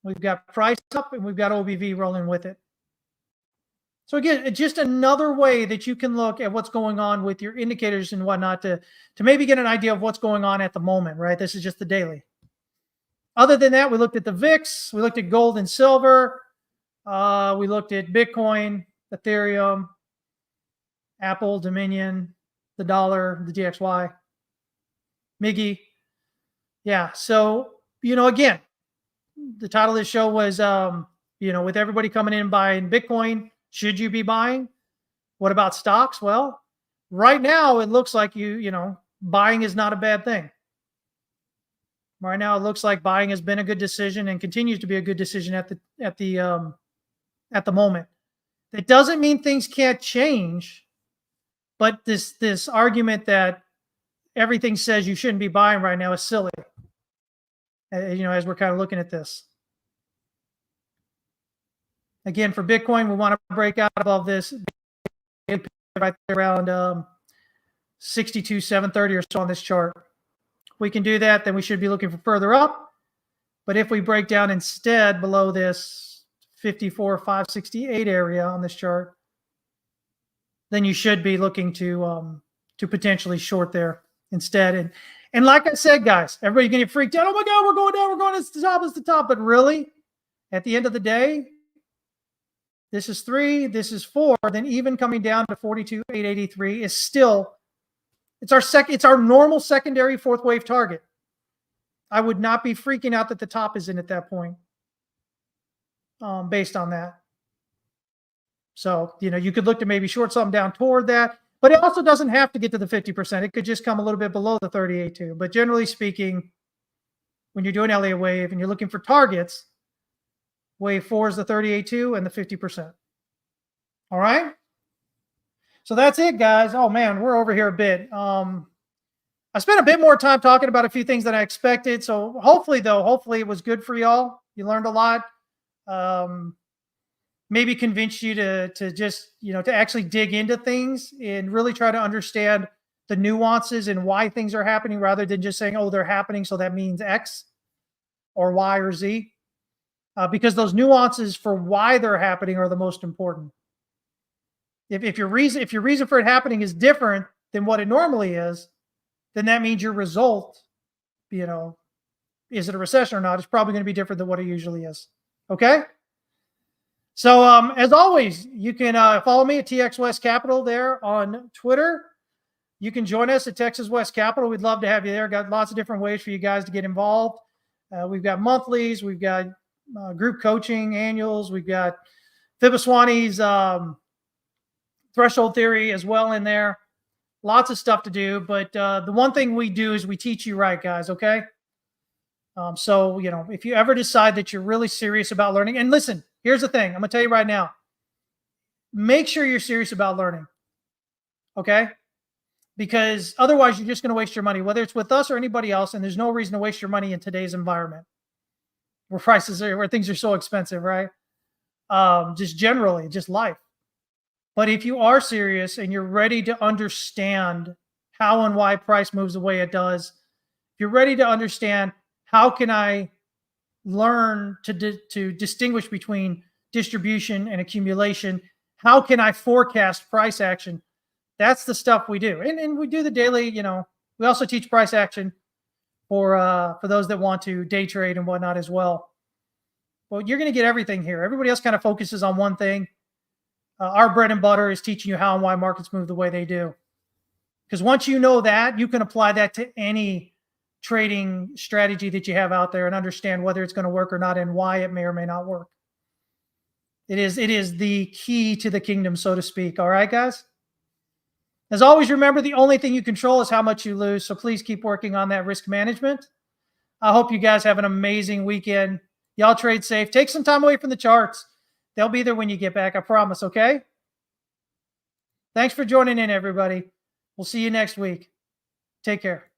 we've got price up and we've got OBV rolling with it. So again, it's just another way that you can look at what's going on with your indicators and whatnot to maybe get an idea of what's going on at the moment, right? This is just the daily. Other than that, we looked at the VIX, we looked at gold and silver, we looked at Bitcoin, Ethereum, Apple, Dominion, the dollar, the DXY, MIGI. Yeah, so, again, the title of this show was, with everybody coming in buying Bitcoin, should you be buying? What about stocks? Well, right now it looks like buying is not a bad thing. Right now it looks like buying has been a good decision and continues to be a good decision at the moment. It doesn't mean things can't change, but this argument that everything says you shouldn't be buying right now is silly. As we're kind of looking at this. Again, for Bitcoin, we want to break out above this right around 62,730 or so on this chart. If we can do that, then we should be looking for further up. But if we break down instead below this 54,568 area on this chart, then you should be looking to potentially short there instead. And like I said, guys, everybody's going to get freaked out. Oh my God, we're going down. We're going, it's the top. But really, at the end of the day, this is 3, this is 4. Then even coming down to 42,883 is still, it's our normal secondary fourth wave target. I would not be freaking out that the top is in at that point based on that. So, you could look to maybe short something down toward that. But it also doesn't have to get to the 50%. It could just come a little bit below the 38.2. But generally speaking, when you're doing Elliott wave and you're looking for targets, wave 4 is the 38.2 and the 50%. All right? So that's it, guys. Oh, man, we're over here a bit. I spent a bit more time talking about a few things than I expected. So hopefully, though, hopefully it was good for y'all. You learned a lot. Um, Maybe convinced you to just, to actually dig into things and really try to understand the nuances and why things are happening rather than just saying, oh, they're happening, so that means X or Y or Z. Because those nuances for why they're happening are the most important. If your reason for it happening is different than what it normally is, then that means your result, you know, is it a recession or not? It's probably going to be different than what it usually is. Okay. So as always, you can follow me at TX West Capital there on Twitter. You can join us at Texas West Capital. We'd love to have you there. Got lots of different ways for you guys to get involved. We've got monthlies, we've got group coaching annuals, we've got Fiboswani's threshold theory as well in there. Lots of stuff to do, but the one thing we do is we teach you right, guys. Okay. So, if you ever decide that you're really serious about learning, and listen, here's the thing, I'm going to tell you right now, make sure you're serious about learning. Okay. Because otherwise you're just going to waste your money, whether it's with us or anybody else. And there's no reason to waste your money in today's environment where things are so expensive, right? Just generally, just life. But if you are serious and you're ready to understand how and why price moves the way it does, if you're ready to understand how can I learn to distinguish between distribution and accumulation, how can I forecast price action? That's the stuff we do. And we do the daily, we also teach price action for those that want to day trade and whatnot as well. Well, you're going to get everything here. Everybody else kind of focuses on one thing. Our bread and butter is teaching you how and why markets move the way they do. Because once you know that, you can apply that to any trading strategy that you have out there and understand whether it's going to work or not and why it may or may not work. It is the key to the kingdom, so to speak. All right, guys? As always, remember the only thing you control is how much you lose. So please keep working on that risk management. I hope you guys have an amazing weekend. Y'all trade safe. Take some time away from the charts. They'll be there when you get back, I promise, okay? Thanks for joining in, everybody. We'll see you next week. Take care.